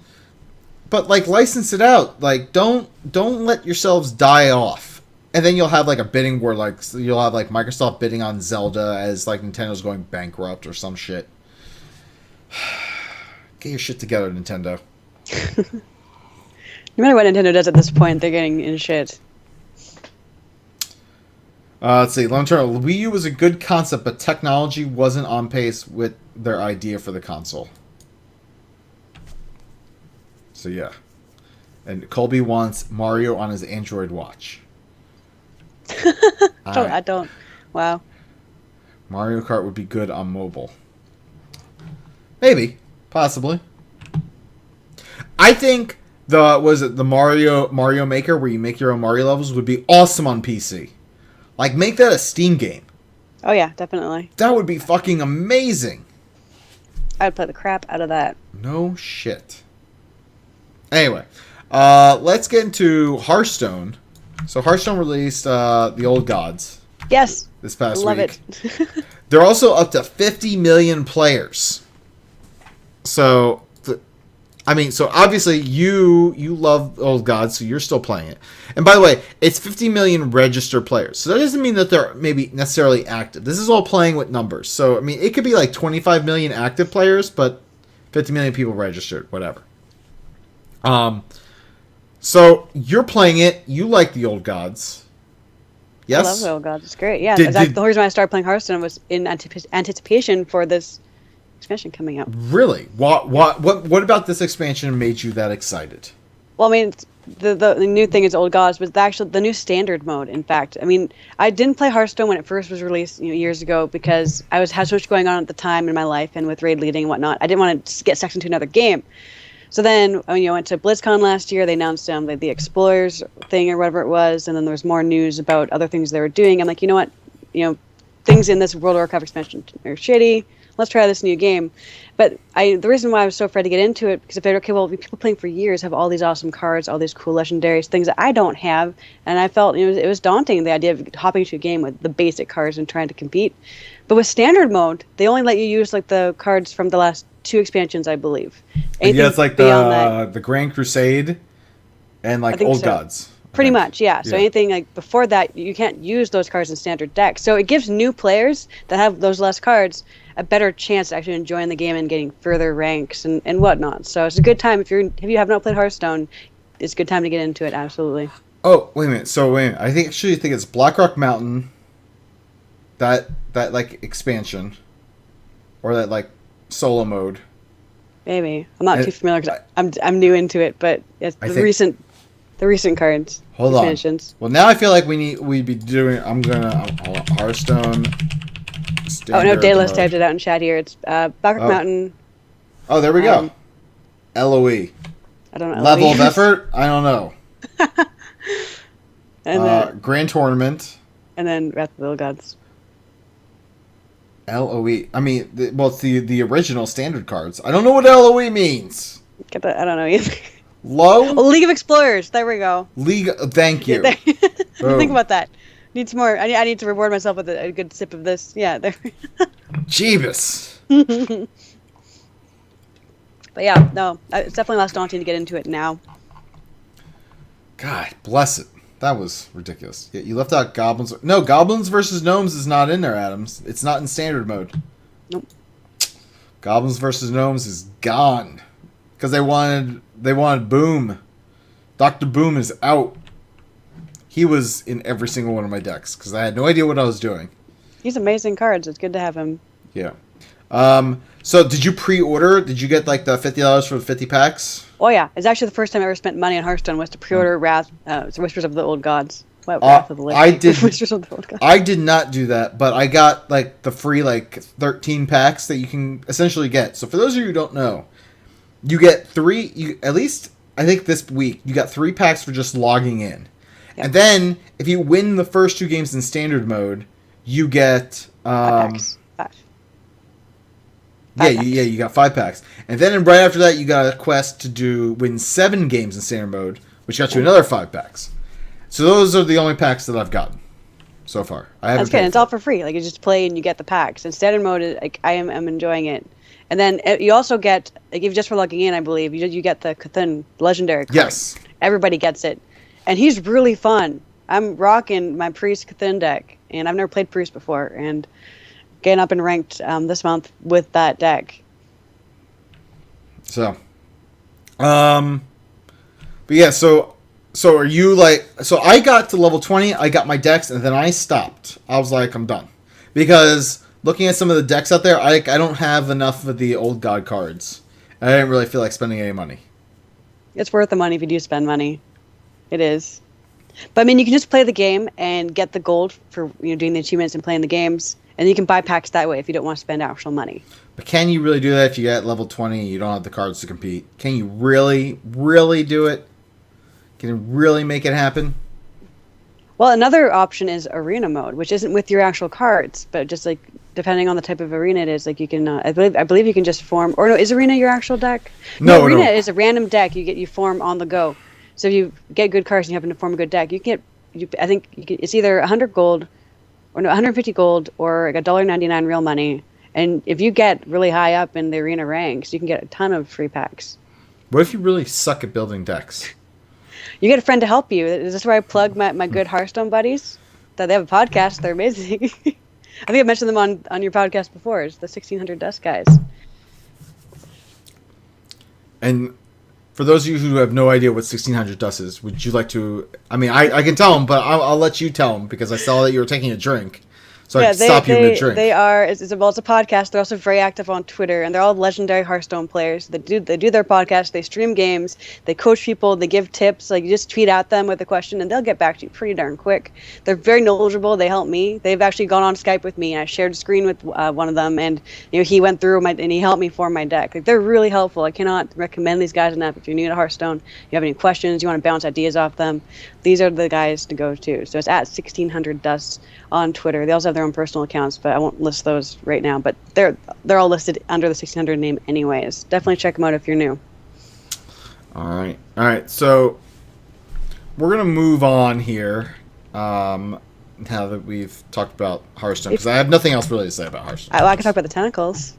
but like license it out. Like don't let yourselves die off. And then you'll have like a bidding war, like you'll have like Microsoft bidding on Zelda as like Nintendo's going bankrupt or some shit. Get your shit together, Nintendo. No matter what Nintendo does at this point, they're getting in shit. Let's see. Long term, Wii U was a good concept, but technology wasn't on pace with their idea for the console. So yeah. And Colby wants Mario on his Android watch. I don't. Wow. Mario Kart would be good on mobile. Maybe. Possibly. I think the Mario Maker where you make your own Mario levels would be awesome on PC. Like, make that a Steam game. Oh yeah, definitely. That would be fucking amazing. I'd play the crap out of that. No shit. Anyway, let's get into Hearthstone. So Hearthstone released The Old Gods. Yes. This past Love week. It. They're also up to 50 million players. So, so obviously you love Old Gods, so you're still playing it. And by the way, it's 50 million registered players. So that doesn't mean that they're maybe necessarily active. This is all playing with numbers. So, I mean, it could be like 25 million active players, but 50 million people registered, whatever. So you're playing it. You like the Old Gods. Yes? I love the Old Gods. It's great. Yeah, the whole reason why I started playing Hearthstone was in anticipation for this expansion coming out. Really? What about this expansion made you that excited? Well, I mean, the new thing is Old Gods, but the new standard mode. In fact, I mean, I didn't play Hearthstone when it first was released, years ago, because I had so much going on at the time in my life and with raid leading and whatnot. I didn't want to get sucked into another game. So then, when I went to BlizzCon last year, they announced the Explorers thing or whatever it was, and then there was more news about other things they were doing. I'm like, you know what, things in this World of Warcraft expansion are shitty. Let's try this new game. But the reason why I was so afraid to get into it, because I figured, okay, well, people playing for years have all these awesome cards, all these cool legendaries, things that I don't have, and I felt it was daunting, the idea of hopping into a game with the basic cards and trying to compete. But with standard mode, they only let you use the cards from the last 2 expansions, I believe. Yeah, it's like the Grand Crusade and Old Gods. Pretty much, yeah. So anything before that, you can't use those cards in standard decks. So it gives new players that have those less cards a better chance to actually enjoying the game and getting further ranks and whatnot. So it's a good time if you have not played Hearthstone. It's a good time to get into it. Absolutely. Oh, wait a minute. I think it's Blackrock Mountain. That expansion, or that solo mode. Maybe I'm not too familiar because I'm new into it, but it's the recent cards. Hold expansions. On. Well, now I feel like we'd be doing. I'm gonna Hearthstone. Oh no, Daedalus typed it out in chat here. It's Blackrock Mountain. Oh, there we go. LOE. I don't know. Level of effort. I don't know. And then Grand Tournament. And then Wrath of the Old Gods. LOE. I mean, it's the original standard cards. I don't know what LOE means. I don't know either. Low? Oh, League of Explorers. There we go. Thank you. Think about that. Need some more. I need to reward myself with a good sip of this. Yeah, there. Jeebus. But yeah, no, it's definitely less daunting to get into it now. God bless it. That was ridiculous. Yeah, you left out Goblins. No, Goblins versus Gnomes is not in there, Adams. It's not in standard mode. Nope. Goblins versus Gnomes is gone. Because they wanted Boom. Dr. Boom is out. He was in every single one of my decks because I had no idea what I was doing. He's amazing cards. It's good to have him. Yeah. So did you pre-order? Did you get the $50 for the 50 packs? Oh yeah, it's actually the first time I ever spent money on Hearthstone was to pre-order Whispers of the Old Gods. Wrath of the Whispers of the Old Gods. I did not do that, but I got the free 13 packs that you can essentially get. So for those of you who don't know, you get 3. At least I think this week you got 3 packs for just logging in, and then if you win the first 2 games in standard mode, you get 5 packs. You got 5 packs. And then right after that, you got a quest to win 7 games in standard mode, which got you another 5 packs. So those are the only packs that I've gotten so far. That's good. It's all for free. You just play and you get the packs. In standard mode, I'm enjoying it. And then you also get, if just for logging in, I believe, you get the Cthulhu legendary card. Yes. Everybody gets it. And he's really fun. I'm rocking my Priest Cthulhu deck, and I've never played Priest before, and getting up and ranked this month with that deck. So, but yeah, so are you so I got to level 20, I got my decks, and then I stopped. I was like, I'm done. Because looking at some of the decks out there, I don't have enough of the Old God cards. I didn't really feel like spending any money. It's worth the money if you do spend money. It is. But I mean, you can just play the game and get the gold for doing the achievements and playing the games. And you can buy packs that way if you don't want to spend actual money. But can you really do that if you get level 20 and you don't have the cards to compete? Can you really, really do it? Can you really make it happen? Well, another option is arena mode, which isn't with your actual cards, but just like depending on the type of arena it is, like you can. I believe you can just form. Or no, is arena your actual deck? No, arena is a random deck you form on the go. So if you get good cards and you happen to form a good deck, you can get. I think it's either 100 gold, or no, 150 gold, or like $1.99 real money. And if you get really high up in the arena ranks, you can get a ton of free packs. What if you really suck at building decks? You get a friend to help you. Is this where I plug my good Hearthstone buddies? That they have a podcast. They're amazing. I think I mentioned them on your podcast before. It's the 1600 Dust guys. And for those of you who have no idea what 1600 Dust is, would you like to... I mean, I can tell them, but I'll let you tell them because I saw that you were taking a drink. So I can stop you mid-drink. They are. It's a podcast. They're also very active on Twitter, and they're all legendary Hearthstone players. They do their podcast. They stream games. They coach people. They give tips. Like you just tweet at them with a question, and they'll get back to you pretty darn quick. They're very knowledgeable. They help me. They've actually gone on Skype with me, and I shared a screen with one of them, and he went through and he helped me form my deck. Like they're really helpful. I cannot recommend these guys enough. If you're new to Hearthstone, you have any questions, you want to bounce ideas off them, these are the guys to go to. So it's at 1600 Dust on Twitter. They also have their own personal accounts, but I won't list those right now. But they're all listed under the 1600 name anyways. Definitely check them out if you're new. All right. So we're gonna move on here. Now that we've talked about Hearthstone, because I have nothing else really to say about Hearthstone. I can talk about the tentacles.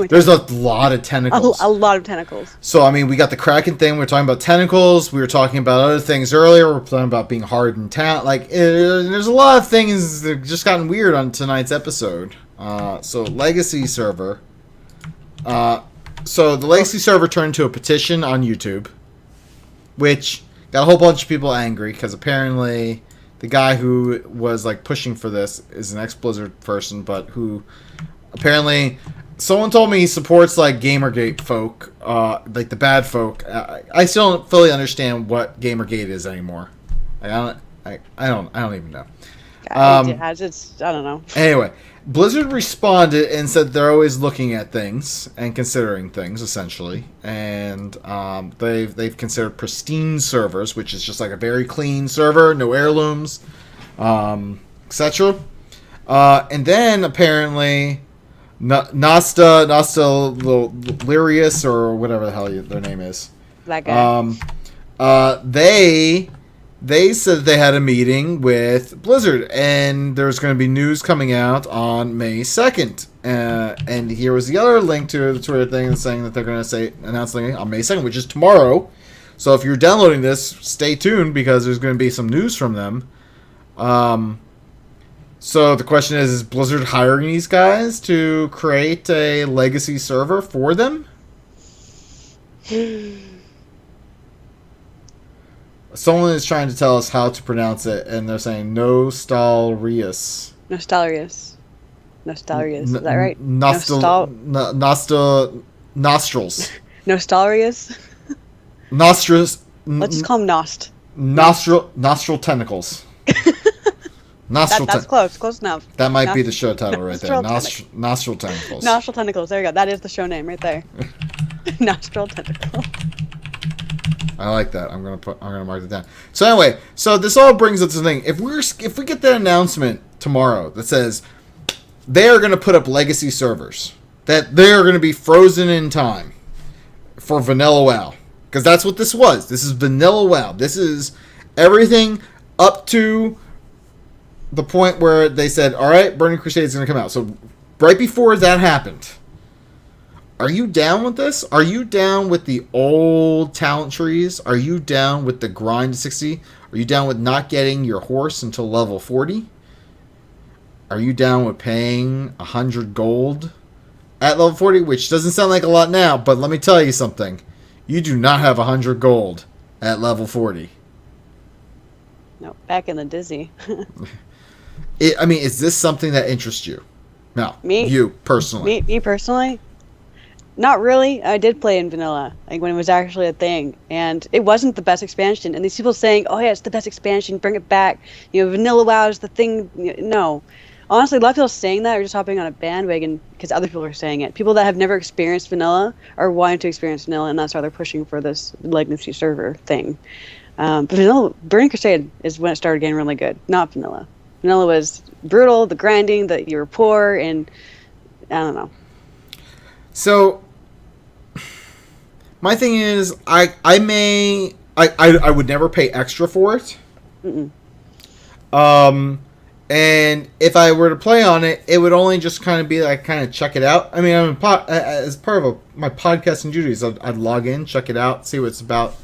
There's a lot of tentacles. A lot of tentacles. So, I mean, we got the Kraken thing. We're talking about tentacles. We were talking about other things earlier. We're talking about being hard in town. Like, there's a lot of things that have just gotten weird on tonight's episode. So, Legacy server. So, the Legacy server turned into a petition on YouTube, which got a whole bunch of people angry because apparently the guy who was, like, pushing for this is an ex-Blizzard person, but who apparently... Someone told me he supports like Gamergate folk, like the bad folk. I still don't fully understand what Gamergate is anymore. Like, I don't even know. I don't know. Anyway, Blizzard responded and said they're always looking at things and considering things essentially, and they've considered pristine servers, which is just like a very clean server, no heirlooms, etc. And then apparently. Nasta Lirius or whatever the hell their name is. That guy. They said they had a meeting with Blizzard and there's going to be news coming out on May 2nd. And here was the other link to the Twitter thing saying that they're going to announce something on May 2nd, which is tomorrow. So if you're downloading this, stay tuned because there's going to be some news from them. So the question is Blizzard hiring these guys to create a legacy server for them? Someone is trying to tell us how to pronounce it, and they're saying Nostalrius. Is that right? Nostrils. Nostalrius? Nostrils. Let's just call him Nost. Nostril tentacles. That's close enough. That might be the show title right there. Nostril Tentacles. Nostril Tentacles. There you go. That is the show name right there. Nostril Tentacles. I like that. I'm gonna mark it down. So anyway, this all brings us to the thing. If we get that announcement tomorrow that says they are gonna put up legacy servers, that they are gonna be frozen in time for Vanilla WoW, because that's what this was. This is Vanilla WoW. This is everything up to the point where they said, all right, Burning Crusade is going to come out. So right before that happened, are you down with this? Are you down with the old talent trees? Are you down with the grind to 60? Are you down with not getting your horse until level 40? Are you down with paying 100 gold at level 40? Which doesn't sound like a lot now, but let me tell you something. You do not have 100 gold at level 40. No, back in the dizzy. Is this something that interests you? No, you personally. Me personally? Not really. I did play in vanilla, like when it was actually a thing, and it wasn't the best expansion. And these people saying, "Oh yeah, it's the best expansion, bring it back." Vanilla WoW is the thing. No, honestly, a lot of people saying that are just hopping on a bandwagon because other people are saying it. People that have never experienced vanilla are wanting to experience vanilla, and that's why they're pushing for this legacy server thing. But vanilla, Burning Crusade is when it started getting really good, not vanilla. Vanilla was brutal, the grinding, that you were poor, and I don't know. So, my thing is, I would never pay extra for it. And if I were to play on it, it would only just kind of be like, kind of check it out. I mean, as part of my podcasting duties, I'd log in, check it out, see what it's about.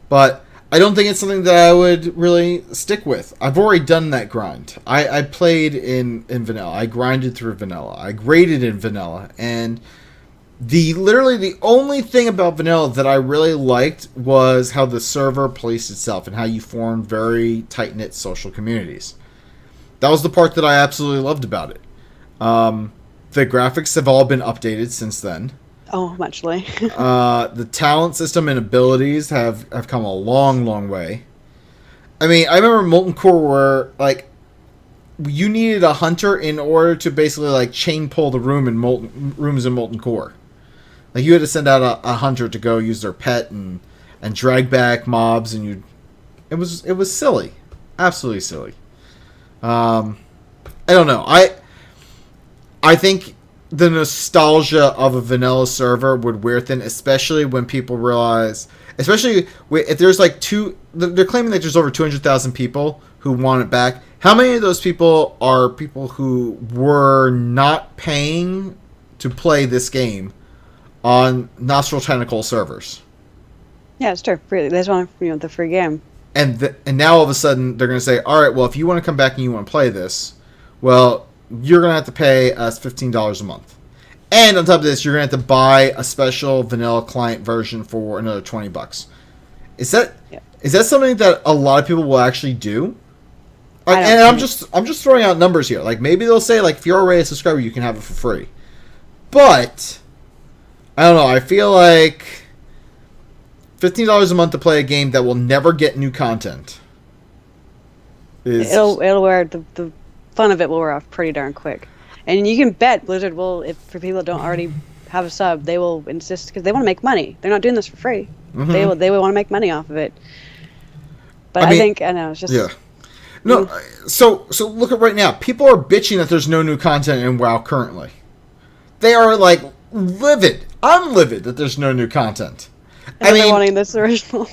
But I don't think it's something that I would really stick with. I've already done that grind. I played in vanilla. I grinded through vanilla. I graded in vanilla. And literally the only thing about vanilla that I really liked was how the server policed itself and how you formed very tight-knit social communities. That was the part that I absolutely loved about it. The graphics have all been updated since then. Oh, muchly. The talent system and abilities have come a long, long way. I mean, I remember Molten Core where, like, you needed a hunter in order to basically, like, chain pull the rooms in Molten Core. Like, you had to send out a hunter to go use their pet and drag back mobs, and it was silly. Absolutely silly. I don't know. I think the nostalgia of a vanilla server would wear thin, especially when people realize, especially if there's like they're claiming that there's over 200,000 people who want it back. How many of those people are people who were not paying to play this game on Nostril Tentacle servers? Yeah, it's true. They just want the free game. And now all of a sudden they're going to say, all right, well, if you want to come back and you want to play this, well, you're going to have to pay us $15 a month. And on top of this, you're going to have to buy a special vanilla client version for another $20. Is that something that a lot of people will actually do? And I'm just throwing out numbers here. Like, maybe they'll say, like, if you're already a subscriber, you can have it for free. But I don't know. I feel like $15 a month to play a game that will never get new content. It'll wear the fun of it will wear off pretty darn quick, and you can bet Blizzard will, if for people that don't already have a sub, they will insist because they want to make money. They're not doing this for free. Mm-hmm. They will want to make money off of it. But I think it's just no. So look at right now. People are bitching that there's no new content in WoW currently. They are like livid. I'm livid that there's no new content. They're wanting this original.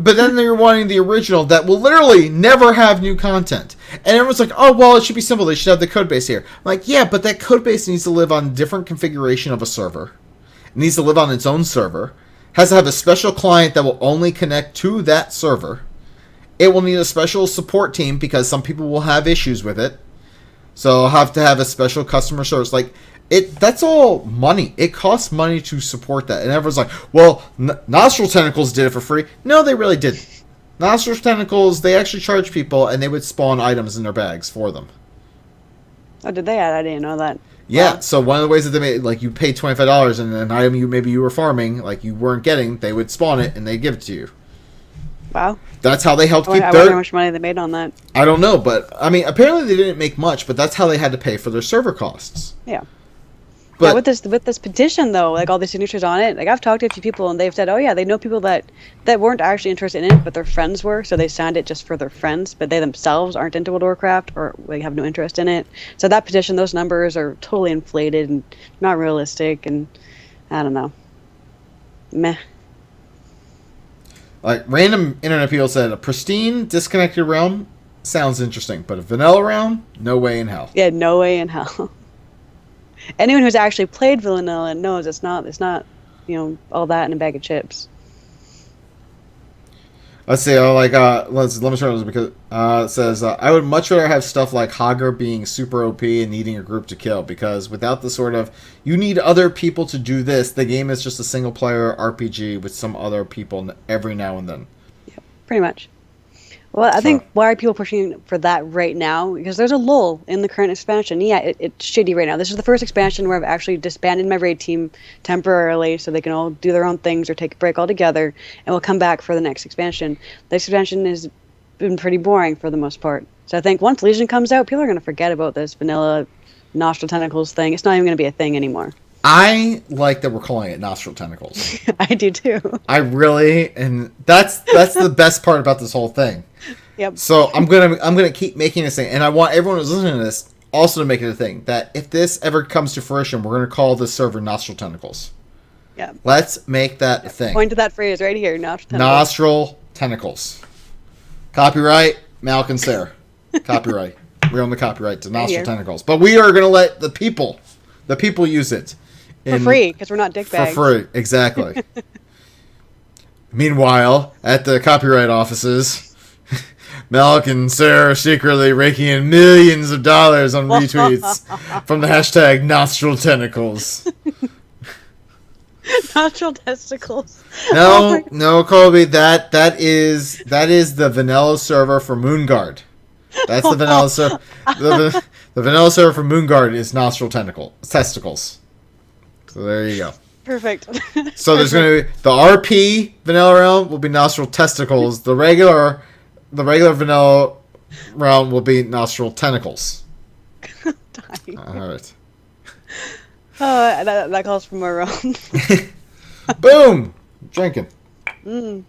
But then they're wanting the original that will literally never have new content. And everyone's like, oh, well, it should be simple. They should have the code base here. I'm like, yeah, but that code base needs to live on a different configuration of a server. It needs to live on its own server. Has to have a special client that will only connect to that server. It will need a special support team because some people will have issues with it. So I'll have to have a special customer service. Like, that's all money. It costs money to support that. And everyone's like, well, Nostril Tentacles did it for free. No, they really didn't. Nostril Tentacles, they actually charge people, and they would spawn items in their bags for them. Oh, did they? I didn't know that. Yeah, wow. So one of the ways that they made, like, you paid $25 and an item you were farming, like, you weren't getting, they would spawn it, and they'd give it to you. Wow. That's how they helped keep I wonder how much money they made on that. I don't know, but, I mean, apparently they didn't make much, but that's how they had to pay for their server costs. Yeah. But with this petition though, like all the signatures on it, like I've talked to a few people and they've said, oh yeah, they know people that weren't actually interested in it, but their friends were, so they signed it just for their friends, but they themselves aren't into World of Warcraft or they have no interest in it. So that petition, those numbers are totally inflated and not realistic, and I don't know. Meh. Like, random internet people said, a pristine, disconnected realm sounds interesting, but a vanilla realm? No way in hell. Yeah, no way in hell. Anyone who's actually played vanilla knows it's not, all that in a bag of chips. Let's see. Let me start this because it says I would much rather have stuff like Hogger being super OP and needing a group to kill, because without the sort of you need other people to do this, the game is just a single player RPG with some other people every now and then. Yep, pretty much. Well, I think why are people pushing for that right now? Because there's a lull in the current expansion. Yeah, it's shitty right now. This is the first expansion where I've actually disbanded my raid team temporarily so they can all do their own things or take a break altogether, and we'll come back for the next expansion. The next expansion has been pretty boring for the most part. So I think once Legion comes out, people are going to forget about this vanilla Nostril Tentacles thing. It's not even going to be a thing anymore. I like that we're calling it Nostril Tentacles. I do too. I really, and that's the best part about this whole thing. Yep. So I'm gonna keep making this thing, and I want everyone who's listening to this also to make it a thing that if this ever comes to fruition, we're gonna call this server Nostril Tentacles. Yeah. Let's make that a thing. Point to that phrase right here, Nostril Tentacles. Nostril Tentacles. Copyright, Malk and Sarah. Copyright. We own the copyright to Nostril Tentacles, but we are gonna let the people use it. For free, because we're not dickbags. For free, exactly. Meanwhile, at the copyright offices, Malk and Sarah are secretly raking in millions of dollars on retweets from the hashtag Nostril Tentacles. Nostril testicles. No, Colby, that is the vanilla server for Moonguard. That's the vanilla server. The vanilla server for Moonguard is Nostril Testicles. So there you go. Perfect. So there's going to be the RP vanilla realm will be Nostril Testicles. The regular vanilla realm will be Nostril Tentacles. All right. That calls for more rum. Boom! Drinking. All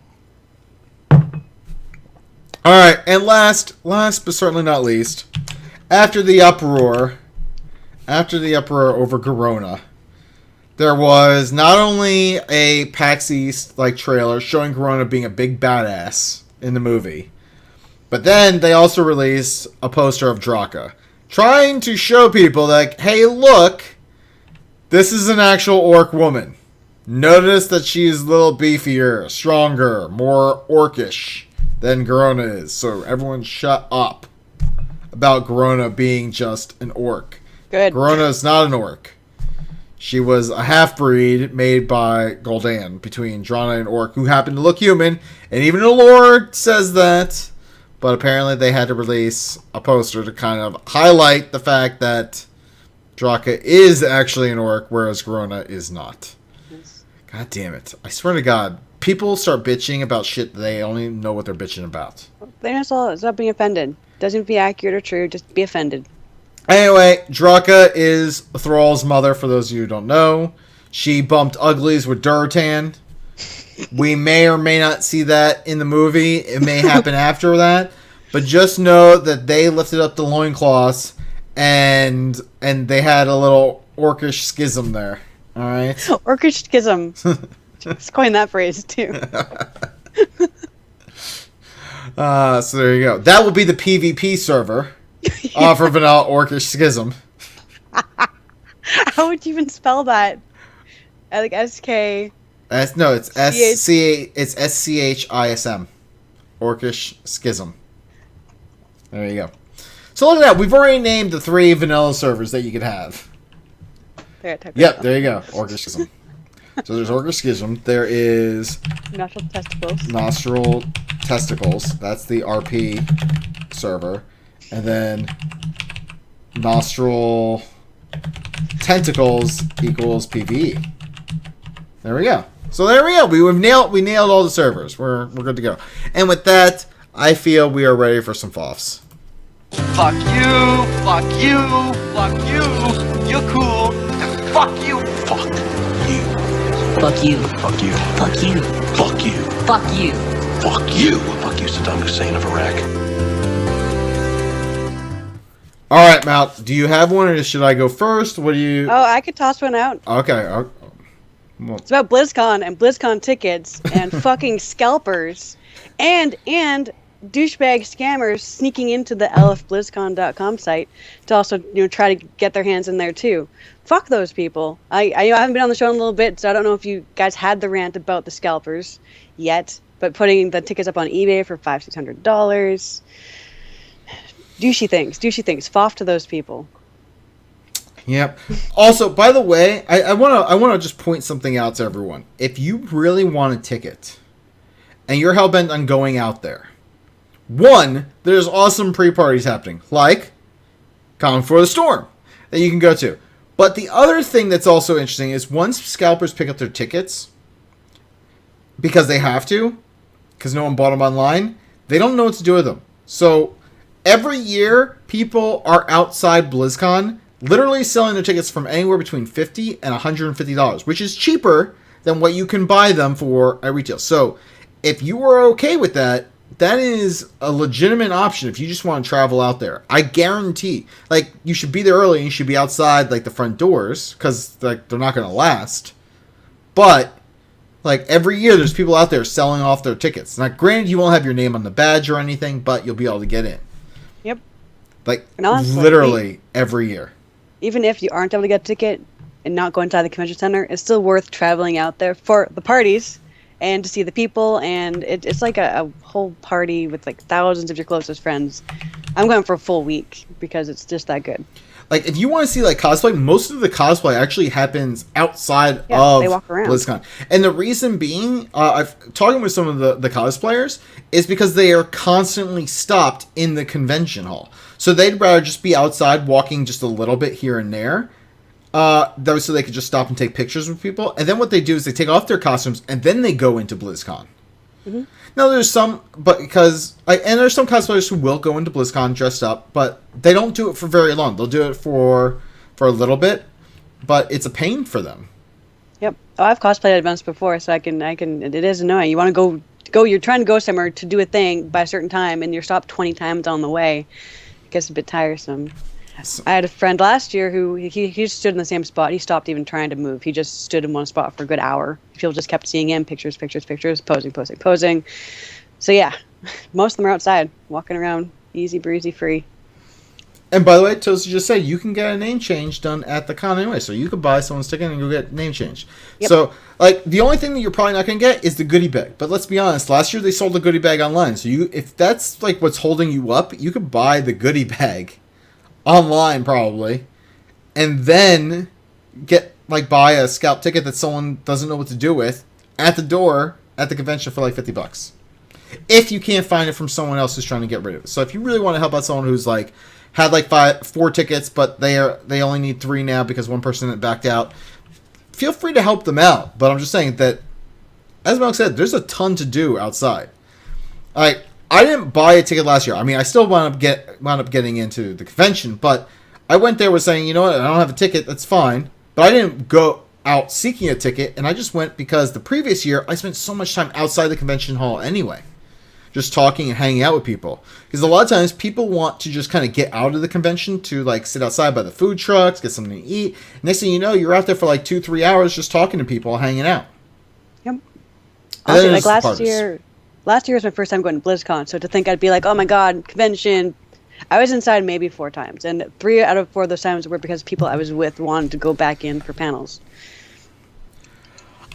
right, and last but certainly not least, after the uproar over Corona, there was not only a PAX East trailer showing Corona being a big badass in the movie, but then they also released a poster of Draka, trying to show people that, hey, look, this is an actual orc woman. Notice that she's a little beefier, stronger, more orcish than Corona is. So everyone shut up about Corona being just an orc. Good. Corona is not an orc. She was a half-breed made by Gul'dan between Drana and Orc, who happened to look human, and even the lore says that. But apparently they had to release a poster to kind of highlight the fact that Draka is actually an orc, whereas Corona is not. Yes. God damn it. I swear to God, people start bitching about shit that they only know what they're bitching about. They just all stop being offended. Doesn't be accurate or true, just be offended. Anyway, Draka is Thrall's mother, for those of you who don't know. She bumped uglies with Durtan. We may or may not see that in the movie. It may happen after that. But just know that they lifted up the loincloths and they had a little orcish schism there. Alright? Orcish schism. Just coin that phrase, too. So there you go. That will be the PvP server. For vanilla orcish schism. How would you even spell that? Like SK. No, it's it's SCHISM. Orcish schism. There you go. So look at that. We've already named the 3 vanilla servers that you could have. Yep, there you go. Orcish schism. So there's orcish schism. There is Nostril testicles. Nostril testicles. That's the RP server. And then Nostril Tentacles equals PvE. There we go. So there we go. We nailed all the servers. We're good to go. And with that, I feel we are ready for some FOFs. Fuck you, fuck you, fuck you, you're cool. Fuck you, fuck you. Fuck you. Fuck you. Fuck you. Fuck you. Fuck you. Fuck you. Fuck you, Saddam Hussein of Iraq. All right, Mal, do you have one, or should I go first? What do you... Oh, I could toss one out. Okay. Well. It's about BlizzCon and BlizzCon tickets and fucking scalpers and douchebag scammers sneaking into the lfblizzcon.com site to also try to get their hands in there too. Fuck those people. I haven't been on the show in a little bit, so I don't know if you guys had the rant about the scalpers yet, but putting the tickets up on eBay for $500-$600. Douchey things. FOF to those people. Yep. Also, by the way, I want to just point something out to everyone. If you really want a ticket, and you're hellbent on going out there, one, there's awesome pre-parties happening, like Calling for the Storm, that you can go to. But the other thing that's also interesting is once scalpers pick up their tickets, because they have to, because no one bought them online, they don't know what to do with them. So every year, people are outside BlizzCon literally selling their tickets from anywhere between $50 and $150, which is cheaper than what you can buy them for at retail. So if you are okay with that, that is a legitimate option if you just want to travel out there. I guarantee, like, you should be there early and you should be outside, like, the front doors, because, like, they're not going to last. But, like, every year there's people out there selling off their tickets. Now, granted, you won't have your name on the badge or anything, but you'll be able to get in. Yep. Like, honestly, literally every year. Even if you aren't able to get a ticket and not go inside the convention center, it's still worth traveling out there for the parties and to see the people, and it's like a whole party with like thousands of your closest friends. I'm going for a full week because it's just that good. Like, if you want to see, like, cosplay, most of the cosplay actually happens outside of they walk around. BlizzCon. And the reason being, I've talking with some of the cosplayers, is because they are constantly stopped in the convention hall. So they'd rather just be outside walking just a little bit here and there, so they could just stop and take pictures with people. And then what they do is they take off their costumes, and then they go into BlizzCon. Mm-hmm. Now, there's some, there's some cosplayers who will go into BlizzCon dressed up, but they don't do it for very long. They'll do it for a little bit, but it's a pain for them. Yep. Oh, I've cosplayed at events before, so I can. It is annoying. You want to go. You're trying to go somewhere to do a thing by a certain time, and you're stopped 20 times on the way. It gets a bit tiresome. I had a friend last year who he stood in the same spot. He stopped even trying to move. He just stood in one spot for a good hour. People just kept seeing him, pictures, posing. So yeah, most of them are outside, walking around, easy breezy, free. And by the way, Toast just said you can get a name change done at the con anyway, so you could buy someone's ticket and go get name change. Yep. So, like, the only thing that you're probably not going to get is the goodie bag. But let's be honest, last year they sold the goodie bag online. So if that's like what's holding you up, you could buy the goodie bag online probably, and then buy a scalp ticket that someone doesn't know what to do with at the door at the convention for like $50. If you can't find it from someone else who's trying to get rid of it. So if you really want to help out someone who's like had like 4 tickets, but they only need 3 now because one person backed out, feel free to help them out. But I'm just saying that, as Malk said, there's a ton to do outside. Like, I didn't buy a ticket last year. I mean, I still wound up getting into the convention, but I went there with saying, you know what, I don't have a ticket, that's fine. But I didn't go out seeking a ticket, and I just went because the previous year I spent so much time outside the convention hall anyway, just talking and hanging out with people. Because a lot of times people want to just kind of get out of the convention to like sit outside by the food trucks, get something to eat. Next thing you know, you're out there for like 2-3 hours just talking to people, hanging out. Yep. Honestly, like last year was my first time going to BlizzCon, so to think I'd be like, oh my god, convention. I was inside maybe 4 times, and 3 out of 4 of those times were because people I was with wanted to go back in for panels.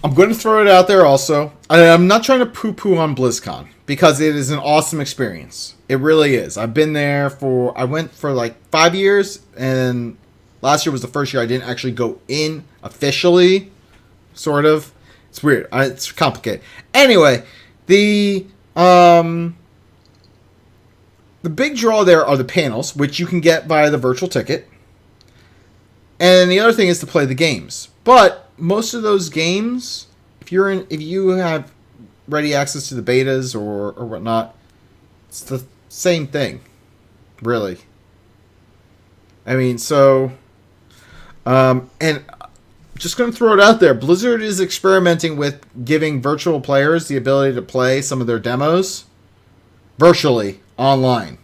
I'm going to throw it out there also. I'm not trying to poo-poo on BlizzCon, because it is an awesome experience. It really is. I've been there I went for like 5 years, and last year was the first year I didn't actually go in officially, sort of. It's weird. It's complicated. Anyway, the big draw there are the panels, which you can get via the virtual ticket. And the other thing is to play the games. But most of those games, if you have ready access to the betas or whatnot, it's the same thing, really. I mean, so, and just going to throw it out there, Blizzard is experimenting with giving virtual players the ability to play some of their demos virtually online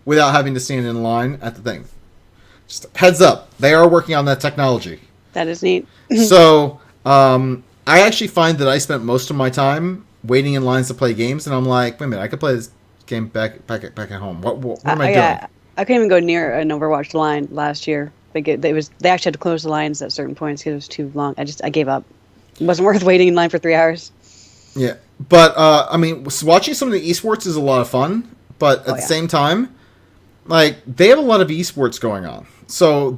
without having to stand in line at the thing. Just heads up, they are working on that technology. That is neat. So, I actually find that I spent most of my time waiting in lines to play games, and I'm like, wait a minute, I could play this game back at home. What am I doing? I couldn't even go near an Overwatch line last year. They actually had to close the lines at certain points because it was too long. I gave up. It wasn't worth waiting in line for 3 hours. Yeah, but I mean, watching some of the esports is a lot of fun, but at the same time, like, they have a lot of esports going on, so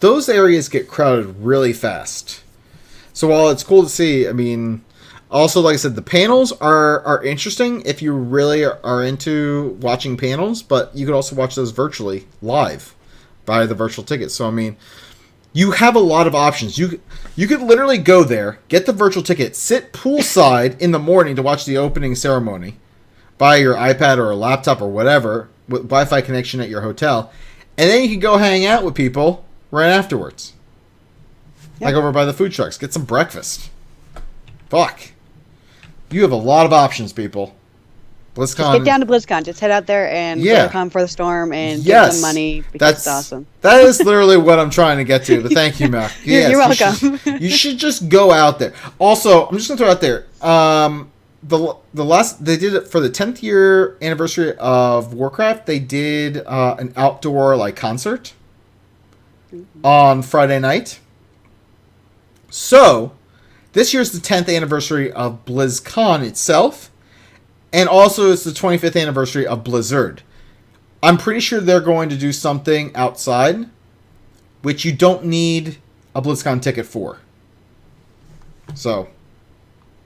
those areas get crowded really fast. So while it's cool to see, I mean, also, like I said, the panels are interesting if you really are into watching panels, but you could also watch those virtually live by the virtual ticket. So I mean, you have a lot of options. You could literally go there, get the virtual ticket, sit poolside in the morning to watch the opening ceremony, buy your iPad or a laptop or whatever with Wi-Fi connection at your hotel, and then you can go hang out with people right afterwards. Yep. Like over by the food trucks. Get some breakfast. Fuck. You have a lot of options, people. BlizzCon. Just get down to BlizzCon. Just head out there and come for the storm and give them money because it's awesome. That is literally what I'm trying to get to. But thank you, Mac. You're welcome. You should just go out there. Also, I'm just gonna throw out there. The last they did it for the 10th year anniversary of Warcraft. They did an outdoor concert on Friday night. So this year's the 10th anniversary of BlizzCon itself. And also, it's the 25th anniversary of Blizzard. I'm pretty sure they're going to do something outside, which you don't need a BlizzCon ticket for. So.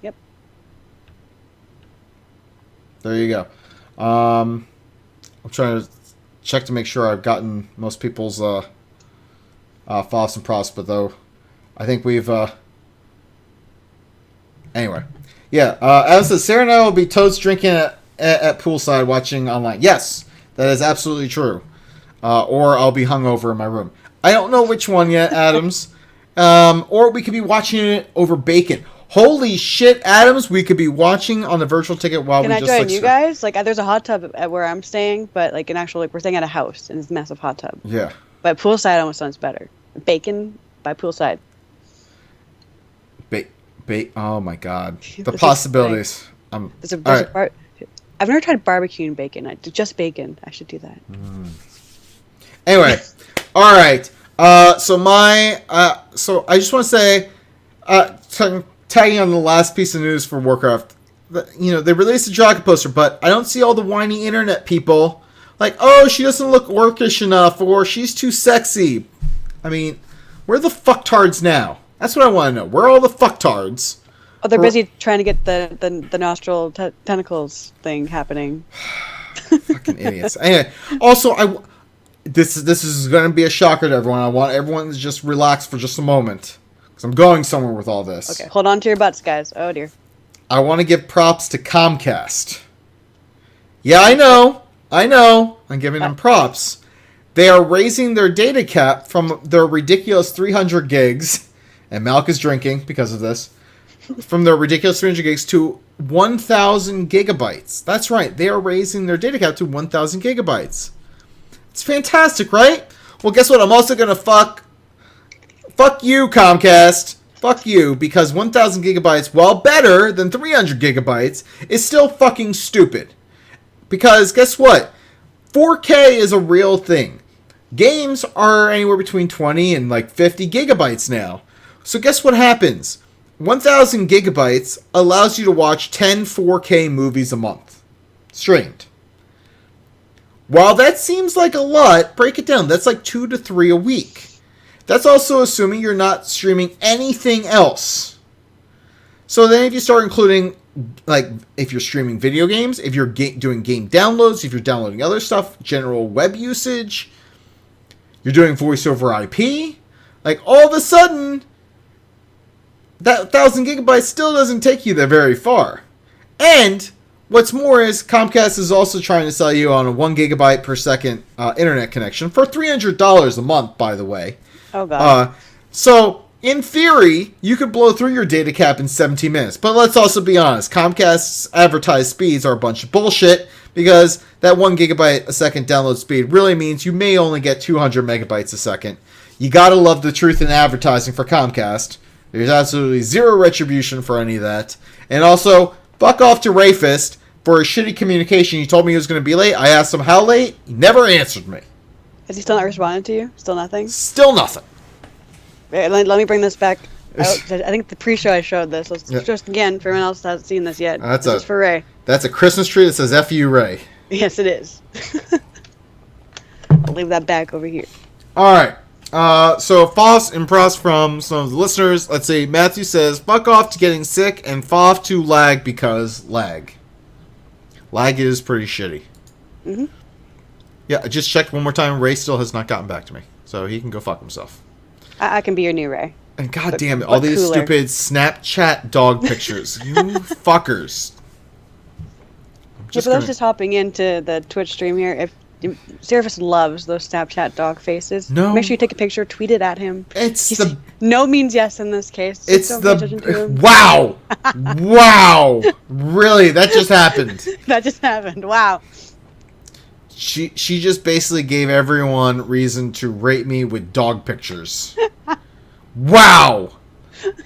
Yep. There you go. I'm trying to check to make sure I've gotten most people's thoughts and props, but though, I think we've... Anyway. Yeah, Adam says, Sarah and I will be toads drinking at poolside watching online. Yes, that is absolutely true. Or I'll be hungover in my room. I don't know which one yet, Adams. Or we could be watching it over bacon. Holy shit, Adams, we could be watching on the virtual ticket while Can I join you guys? There's a hot tub at where I'm staying, but we're staying at a house, and it's a massive hot tub. Yeah. But poolside almost sounds better. Bacon by poolside. Oh my god, the possibilities. I've never tried barbecue and bacon. Just bacon. I should do that. Anyway, all right. So I just want to say, tagging on the last piece of news for Warcraft. They released a Dragon poster, but I don't see all the whiny internet people like, oh, she doesn't look orcish enough, or she's too sexy. I mean, where are the fucktards now? That's what I want to know. Where are all the fucktards? Oh, they're busy trying to get the Nostril tentacles thing happening. Fucking idiots. Anyway, also, this is going to be a shocker to everyone. I want everyone to just relax for just a moment, because I'm going somewhere with all this. Okay, hold on to your butts, guys. Oh, dear. I want to give props to Comcast. Yeah, I know. I'm giving them props. They are raising their data cap from their ridiculous 300 gigs... and Malk is drinking because of this, from their ridiculous 300 gigs to 1,000 gigabytes. That's right. They are raising their data cap to 1,000 gigabytes. It's fantastic, right? Well, guess what? I'm also going to fuck you, Comcast. Fuck you, because 1,000 gigabytes, while better than 300 gigabytes, is still fucking stupid. Because guess what? 4K is a real thing. Games are anywhere between 20 and 50 gigabytes now. So guess what happens? 1,000 gigabytes allows you to watch 10 4K movies a month. Streamed. While that seems like a lot, break it down. That's 2 to 3 a week. That's also assuming you're not streaming anything else. So then if you start including, if you're streaming video games, if you're doing game downloads, if you're downloading other stuff, general web usage, you're doing voice over IP, all of a sudden... that 1,000 gigabytes still doesn't take you there very far. And what's more is Comcast is also trying to sell you on a 1 gigabyte per second internet connection for $300 a month, by the way. Oh, God. So, in theory, you could blow through your data cap in 17 minutes. But let's also be honest. Comcast's advertised speeds are a bunch of bullshit, because that 1 gigabyte a second download speed really means you may only get 200 megabytes a second. You gotta love the truth in advertising for Comcast. There's absolutely zero retribution for any of that. And also, fuck off to Rayfist for his shitty communication. He told me he was going to be late. I asked him how late. He never answered me. Has he still not responded to you? Still nothing? Still nothing. Let me bring this back out. I think the pre-show I showed this. Let's just again, for anyone else that hasn't seen this yet. This is for Ray. That's a Christmas tree that says F you, Ray. Yes, it is. I'll leave that back over here. All right. So Foss and Pross from some of the listeners. Let's see. Matthew says, fuck off to getting sick and foff to lag because lag. Lag is pretty shitty. Mm-hmm. Yeah, I just checked one more time. Ray still has not gotten back to me. So he can go fuck himself. I can be your new Ray. And god damn it, all these stupid Snapchat dog pictures. You fuckers. For those just hopping into the Twitch stream here, if Ceraphus loves those Snapchat dog faces. No. Make sure you take a picture, tweet it at him. It's the... No means yes in this case. It's Don't pay attention to the... him. Wow! Wow! Really? That just happened. That just happened. Wow. She just basically gave everyone reason to rate me with dog pictures. Wow!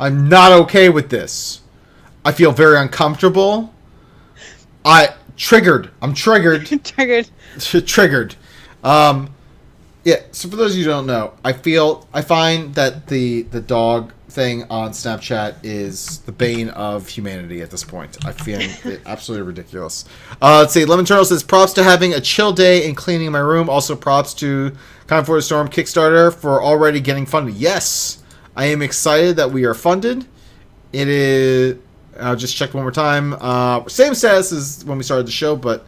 I'm not okay with this. I feel very uncomfortable. I'm triggered. Triggered. Triggered. Yeah, so for those of you who don't know, I find that the dog thing on Snapchat is the bane of humanity at this point. I find it absolutely ridiculous. Let's see, Lemon Turtle says, props to having a chill day and cleaning my room. Also props to Kind for the Storm Kickstarter for already getting funded. Yes, I am excited that we are funded. It is... I'll just check one more time. Same status as when we started the show, but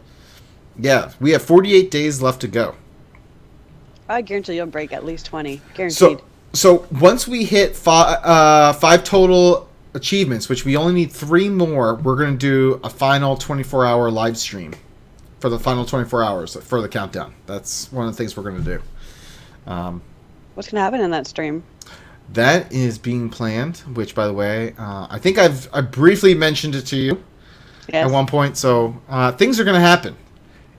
yeah, we have 48 days left to go. I guarantee you'll break at least 20. Guaranteed. So once we hit five total achievements, which we only need 3 more, we're going to do a final 24-hour live stream for the final 24 hours for the countdown. That's one of the things we're going to do. What's going to happen in that stream? That is being planned, which, by the way, I think I briefly mentioned it to you at one point. So things are going to happen.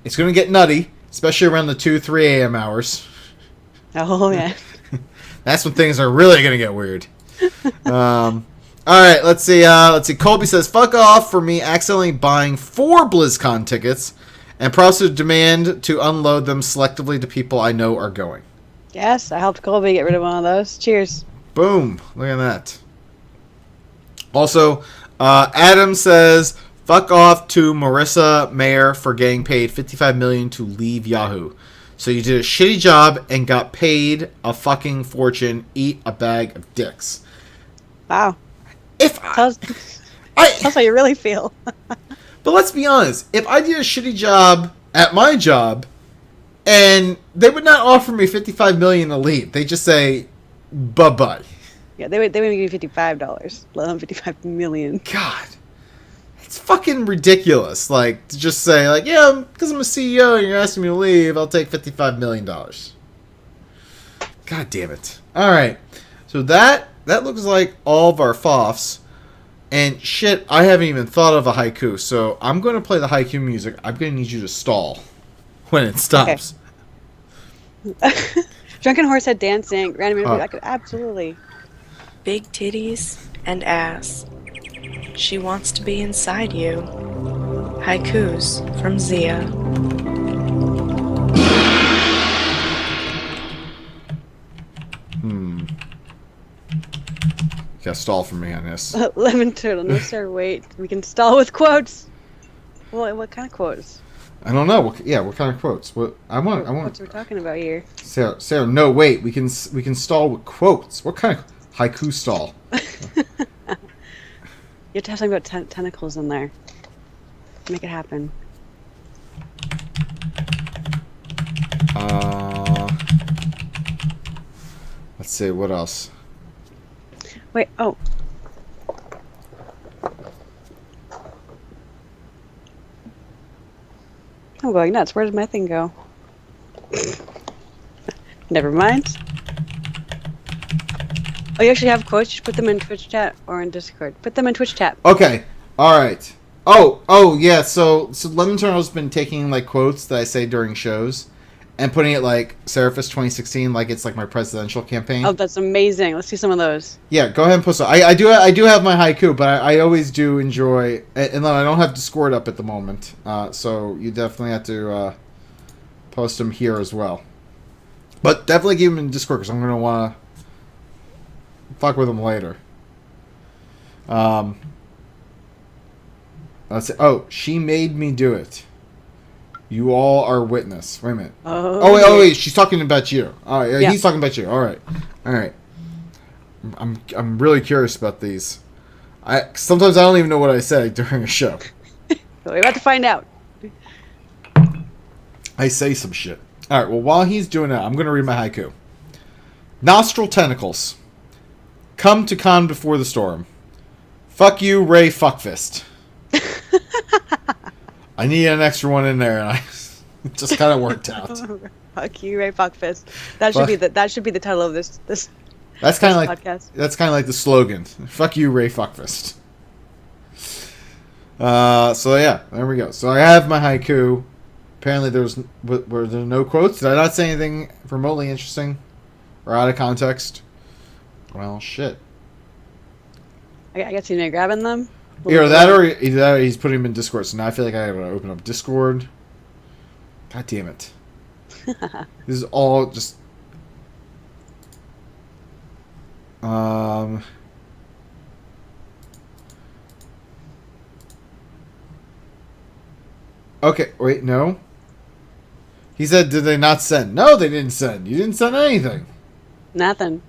It's going to get nutty, especially around the 2-3 a.m. hours. Oh, yeah. That's when things are really going to get weird. All right, let's see. Colby says, fuck off for me accidentally buying 4 BlizzCon tickets and process demand to unload them selectively to people I know are going. Yes, I helped Colby get rid of one of those. Cheers. Boom. Look at that. Also, Adam says, fuck off to Marissa Mayer for getting paid $55 million to leave Yahoo. So you did a shitty job and got paid a fucking fortune. Eat a bag of dicks. Wow. That's how you really feel. But let's be honest. If I did a shitty job at my job, and they would not offer me $55 million to leave, they just say, bye-bye. Yeah, they would give you $55, let alone $55 million. God. It's fucking ridiculous. Like, to just say, like, yeah, because I'm a CEO and you're asking me to leave, I'll take $55 million. God damn it. Alright. So that looks like all of our FOFs. And shit, I haven't even thought of a haiku. So I'm going to play the haiku music. I'm going to need you to stall when it stops. Okay. Drunken Horsehead dancing. Random interview. I could absolutely. Big titties and ass. She wants to be inside you. Haikus from Zia. You gotta stall for me on this. Lemon Turtle, no sir, wait. We can stall with quotes. What kind of quotes? I don't know. What kind of quotes? What What's we're talking about here? Sarah, no, wait. We can stall with quotes. What kind of haiku stall? You have to have something about tentacles in there. Make it happen. Let's see, what else? Wait, oh. I'm going nuts. Where did my thing go? Never mind. Oh, you actually have quotes? You should put them in Twitch chat or in Discord. Put them in Twitch chat. Okay. Alright. Oh, yeah, so Lemon Turtle's been taking, like, quotes that I say during shows and putting it, like, Ceraphus 2016, like it's, like, my presidential campaign. Oh, that's amazing. Let's see some of those. Yeah, go ahead and post them. I do have my haiku, but I always do enjoy... And then I don't have Discord up at the moment, so you definitely have to post them here as well. But definitely keep them in Discord, because I'm going to want to fuck with them later. Let's see. Oh, she made me do it. You all are witness. Wait a minute. Oh wait. She's talking about you. All right, yeah. He's talking about you. All right. I'm really curious about these. Sometimes I don't even know what I say during a show. We're about to find out. I say some shit. All right. Well, while he's doing that, I'm going to read my haiku. Nostril Tentacles. Come to con before the storm. Fuck you, Ray Fuckfist. I need an extra one in there, and It just kind of worked out. Fuck you, Ray Fuckfist. That should be the title of this That's kind of like podcast. That's kind of like the slogan. Fuck you, Ray Fuckfist. So yeah, there we go. So I have my haiku. Apparently were there no quotes? Did I not say anything remotely interesting or out of context? Well, shit. I guess you're grabbing them. Either that or he's putting them in Discord. So now I feel like I have to open up Discord. God damn it. This is all just... Okay, wait, no. He said, did they not send? No, they didn't send. You didn't send anything. Nothing.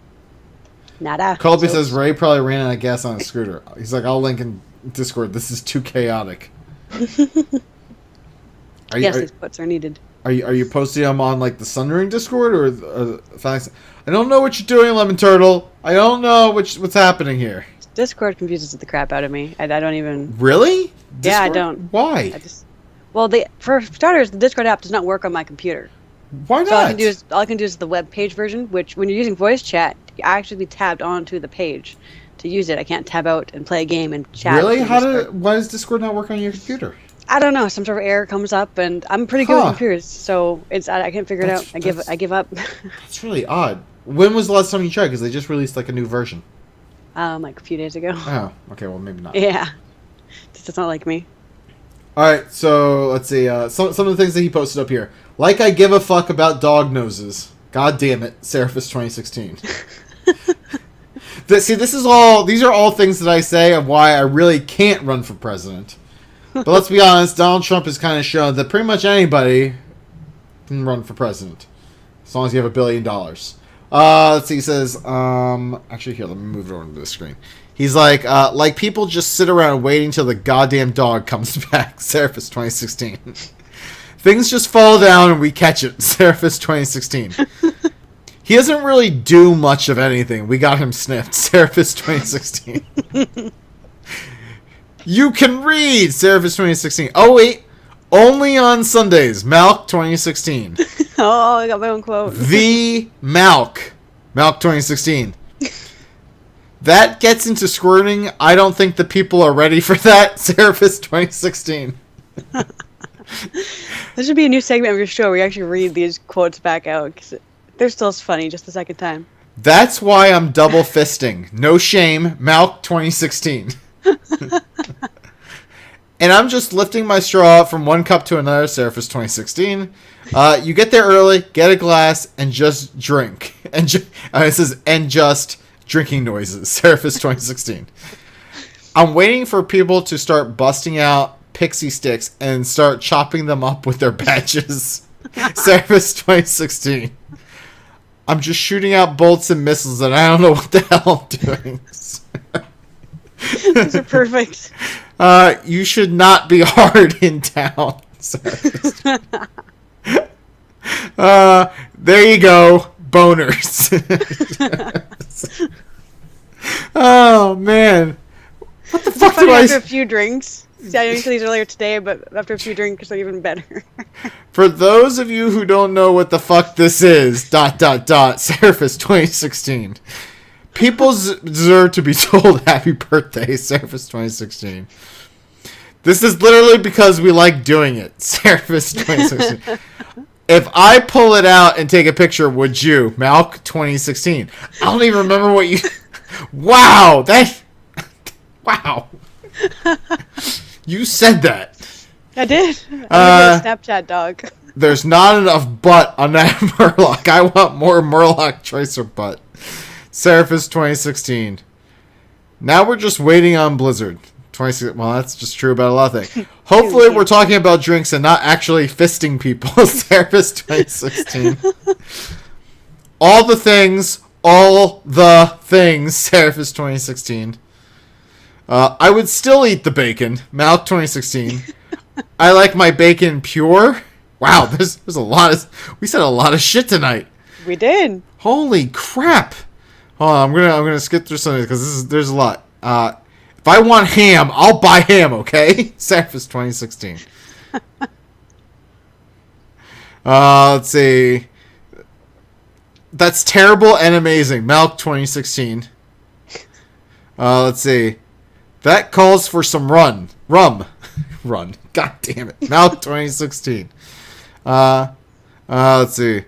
Nada. Colby says Ray probably ran out of gas on a scooter. He's like, I'll link in Discord. This is too chaotic. These quotes are needed. Are you posting them on like the Sundering Discord or I don't know what you're doing, Lemon Turtle. I don't know what's happening here. Discord confuses the crap out of me. I don't even. Really? Discord? Yeah, I don't. Why? For starters, the Discord app does not work on my computer. Why not? So all I can do is the web page version, which when you're using voice chat, you actually tabbed onto the page to use it. I can't tab out and play a game and chat. Really? Why does Discord not work on your computer? I don't know. Some sort of error comes up, and I'm pretty good with computers, so I can't figure it out. I give up. That's really odd. When was the last time you tried? Because they just released like a new version. Like a few days ago. Oh, okay. Well, maybe not. Yeah, it's not like me. All right, so let's see. Some of the things that he posted up here. Like I give a fuck about dog noses. God damn it, Ceraphus 2016. These are all things that I say of why I really can't run for president. But let's be honest, Donald Trump has kind of shown that pretty much anybody can run for president. As long as you have $1 billion. Let's see, he says, actually here, let me move it over to the screen. He's like people just sit around waiting till the goddamn dog comes back. Seraphus 2016. Things just fall down and we catch it. Seraphus 2016. He doesn't really do much of anything. We got him sniffed. Seraphus 2016. You can read. Seraphus 2016. Oh wait, only on Sundays. Malk 2016. Oh, I got my own quote. The Malk 2016. That gets into squirting. I don't think the people are ready for that. Seraphus 2016. This should be a new segment of your show where you actually read these quotes back out, because they're still as funny just the second time. That's why I'm double fisting. No shame. Malk 2016. And I'm just lifting my straw from one cup to another. Seraphus 2016. You get there early, get a glass, and just drink. And it says, and just drinking noises. Seraphus 2016. I'm waiting for people to start busting out pixie sticks and start chopping them up with their badges. Seraphus 2016. I'm just shooting out bolts and missiles and I don't know what the hell I'm doing. These are perfect. You should not be hard in town. There you go. Boners. Oh, man. What the fuck do I... After a few drinks. See, I used these earlier today, but after a few drinks, they're even better. For those of you who don't know what the fuck this is, ... Seraphus 2016. People deserve to be told happy birthday, Seraphus 2016. This is literally because we like doing it, Seraphus 2016. If I pull it out and take a picture, would you? Malk 2016. I don't even remember what you... Wow! Wow. You said that. I did. I'm a Snapchat dog. There's not enough butt on that Murloc. I want more Murloc Tracer butt. Seraphus 2016. Now we're just waiting on Blizzard. 26. Well, that's just true about a lot of things. Hopefully we're talking about drinks and not actually fisting people. Seraphus 2016. All the things. Seraphus 2016. I would still eat the bacon. Malk 2016. I like my bacon pure. Wow, there's a lot of... We said a lot of shit tonight. We did. Holy crap. Hold on, I'm gonna skip through some of these because there's a lot. If I want ham, I'll buy ham, okay? Seraphus 2016. Let's see. That's terrible and amazing. Malk 2016. Let's see. That calls for some rum. Run. God damn it. Malk 2016. Let's see.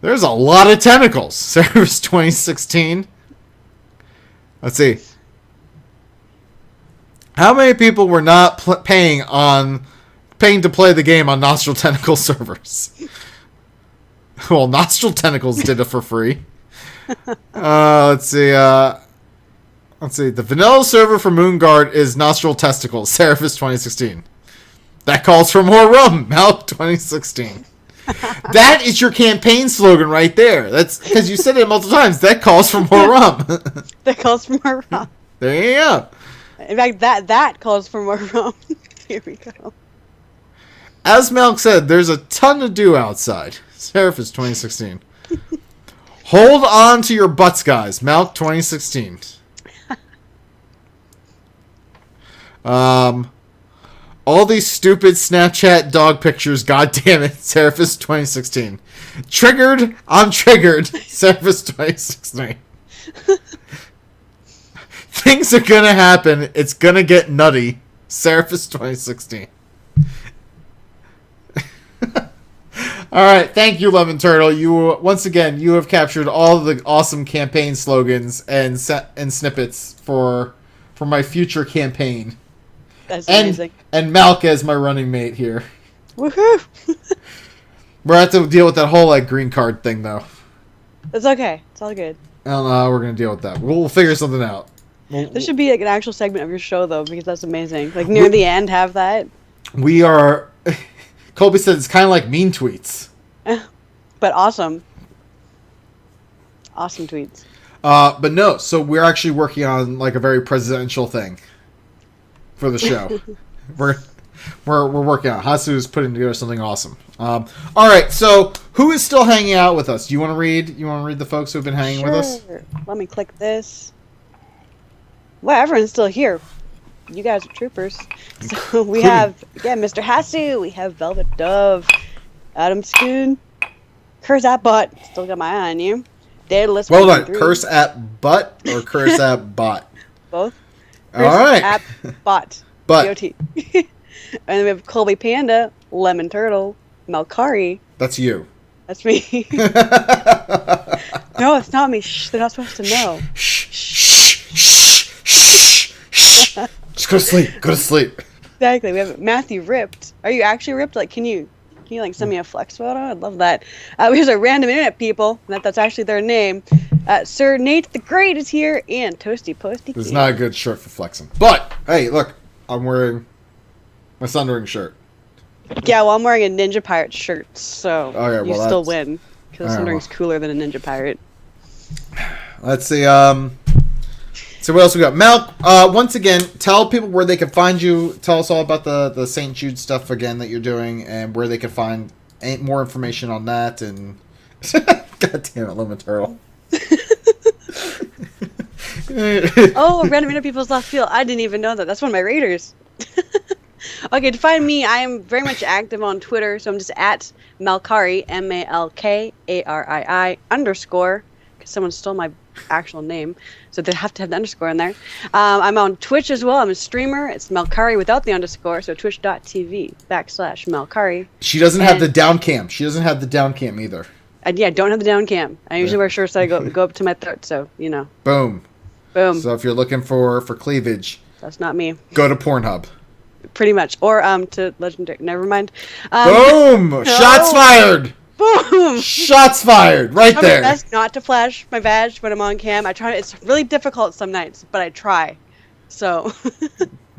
There's a lot of tentacles. Ceraphus 2016. Let's see. How many people were not paying to play the game on Nostril Tentacle servers? Well, Nostril Tentacles did it for free. Let's see. The vanilla server for Moonguard is Nostril Testicles. Seraphus 2016. That calls for more rum. Malk 2016. That is your campaign slogan right there. That's because you said it multiple times. That calls for more rum. That calls for more rum. There you go. In fact, that calls for more rum. Here we go. As Malk said, there's a ton to do outside. Seraphus 2016. Hold on to your butts, guys. Malk 2016. All these stupid Snapchat dog pictures, god damn it. Seraphus 2016. Triggered, I'm triggered. Seraphus 2016. Things are gonna happen. It's gonna get nutty. Seraphus 2016. Alright, thank you, Lemon Turtle. Once again, you have captured all of the awesome campaign slogans and snippets for my future campaign. That's amazing. And Malk as my running mate here. Woohoo! We're going to have to deal with that whole green card thing, though. It's okay. It's all good. I don't know how we're going to deal with that. We'll figure something out. There should be an actual segment of your show, though, because that's amazing. Near the end, have that. We are... Colby said it's kind of like mean tweets. But awesome. Awesome tweets. But no, so we're actually working on a very presidential thing for the show. we're working on it. Hasu's putting together something awesome. All right, so who is still hanging out with us? Do you want to read? The folks who have been hanging with us? Let me click this. Well, everyone's still here. You guys are troopers. So we have Mr. Hasu. We have Velvet Dove, Adam Schoon, Curse at Butt. Still got my eye on you. Daedalus. Well done. Curse at Butt or Curse at Bot? Both. All right. At Bot. B-O-T. And then we have Colby Panda, Lemon Turtle, Malkarii. That's you. That's me. No, it's not me. Shh, they're not supposed to know. Just go to sleep. Go to sleep. Exactly. We have Matthew Ripped. Are you actually ripped? Can you send me a flex photo? I'd love that. We have a random internet people. That's actually their name. Sir Nate the Great is here, and Toasty Posty. It's not a good shirt for flexing. But hey, look, I'm wearing my Sundering shirt. Yeah, well, I'm wearing a Ninja Pirate shirt, so okay, you still win because Sundering's cooler than a Ninja Pirate. Let's see. So what else we got? Malk, once again, tell people where they can find you. Tell us all about the St. Jude stuff again that you're doing and where they can find more information on that. And God damn it, Lemon Turtle. Oh, random internet people's left field. I didn't even know that. That's one of my raiders. Okay, to find me, I am very much active on Twitter, so I'm just at Malkarii, Malkarii _ because someone stole my actual name, so they have to have the underscore in there. I'm on Twitch as well. I'm a streamer. It's Malkarii without the underscore, so twitch.tv/Malkarii. She doesn't have the down cam. She doesn't have the down cam either. Yeah, don't have the down cam. I usually wear shirts that go up to my throat, so you know. Boom. Boom. So if you're looking for cleavage, that's not me. Go to Pornhub. Pretty much, or to Legendary. Never mind. Boom! No. Shots fired. Boom! Shots fired right there. My best not to flash my badge when I'm on cam. I try. It's really difficult some nights, but I try. So.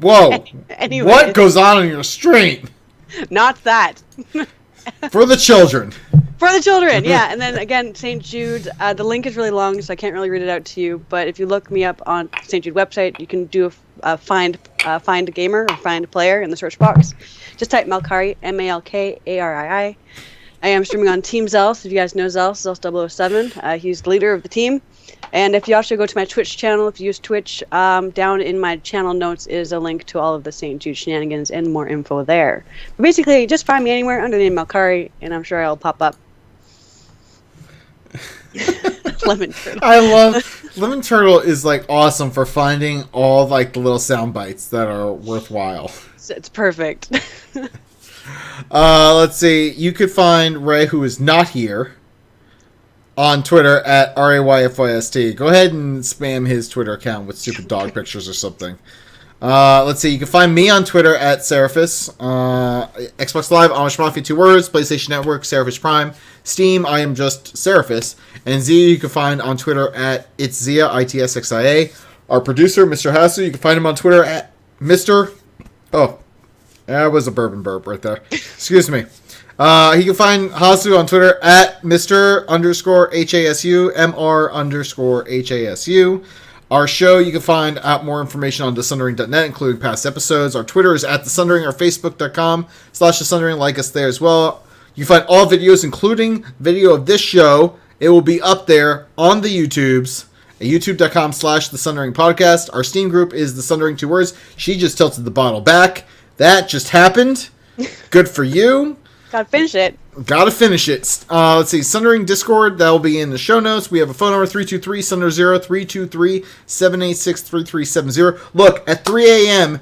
Whoa! Anyway, what goes on in your stream? Not that. For the children. For the children, yeah. And then again, St. Jude. The link is really long, so I can't really read it out to you. But if you look me up on St. Jude website, you can do a find a gamer or find a player in the search box. Just type Malkarii, Malkarii. I am streaming on Team Zealous. If you guys know Zealous 007. He's the leader of the team. And if you also go to my Twitch channel, if you use Twitch, down in my channel notes is a link to all of the St. Jude shenanigans and more info there. But basically, just find me anywhere under the name Malkarii, and I'm sure I'll pop up. Lemon Turtle. I love Lemon Turtle is like awesome for finding all like the little sound bites that are worthwhile. It's perfect. Let's see. You could find Ray, who is not here, on Twitter at RAYFYST. Go ahead and spam his Twitter account with stupid dog pictures or something. Let's see. You can find me on Twitter at Ceraphus. Xbox Live, Amish Mafia, 2 words. PlayStation Network, Ceraphus Prime. Steam, I am just Ceraphus. And Zia, you can find on Twitter at It's Zia, ITSXIA. Our producer, Mr. Hasu, you can find him on Twitter at Mr. Oh, that was a bourbon burp right there. Excuse me. You can find Hasu on Twitter at Mr_HASU, MR_HASU. Our show, you can find out more information on thesundering.net, including past episodes. Our Twitter is at thesundering, our Facebook.com/thesundering. Like us there as well. You can find all videos, including video of this show. It will be up there on the YouTubes at youtube.com/thesundering podcast. Our Steam group is The Sundering 2 words. She just tilted the bottle back. That just happened. Good for you. Gotta finish it. Gotta finish it. Let's see. Sundering Discord, that will be in the show notes. We have a phone number, 323-SUNDER-0, 323-786-3370. Look, at 3 a.m.,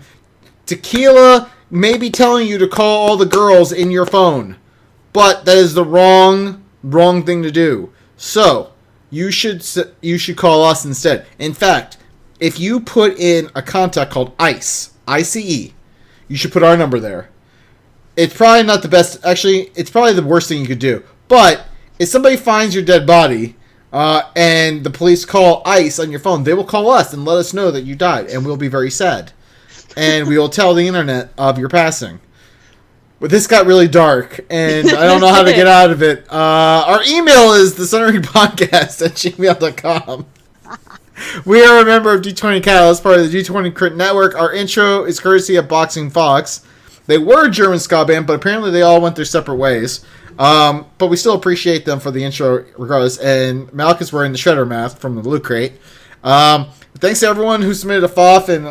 Tequila may be telling you to call all the girls in your phone. But that is the wrong thing to do. So, you should call us instead. In fact, if you put in a contact called ICE, ICE, you should put our number there. It's probably not the best. Actually, it's probably the worst thing you could do. But if somebody finds your dead body and the police call ICE on your phone, they will call us and let us know that you died, and we'll be very sad. And we will tell the internet of your passing. But this got really dark, and I don't know how to get out of it. Our email is thesunderingbpodcast@gmail.com. We are a member of D20 Catalyst, part of the D20 Crit Network. Our intro is courtesy of Boxing Fox. They were a German ska band, but apparently they all went their separate ways. But we still appreciate them for the intro regardless. And Malk is wearing the Shredder mask from the Loot Crate. Thanks to everyone who submitted a FOF and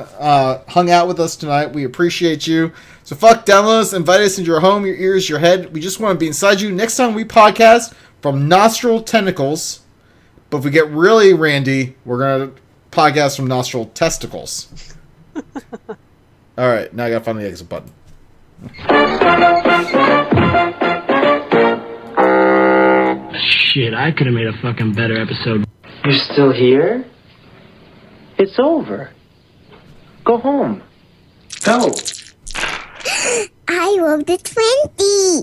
hung out with us tonight. We appreciate you. So download us, invite us into your home, your ears, your head. We just want to be inside you. Next time we podcast from Nostril Tentacles. But if we get really randy, we're going to podcast from Nostril Testicles. All right, now I got to find the exit button. Shit, I could have made a fucking better episode. You're still here? It's over. Go home. Go. I rolled a 20.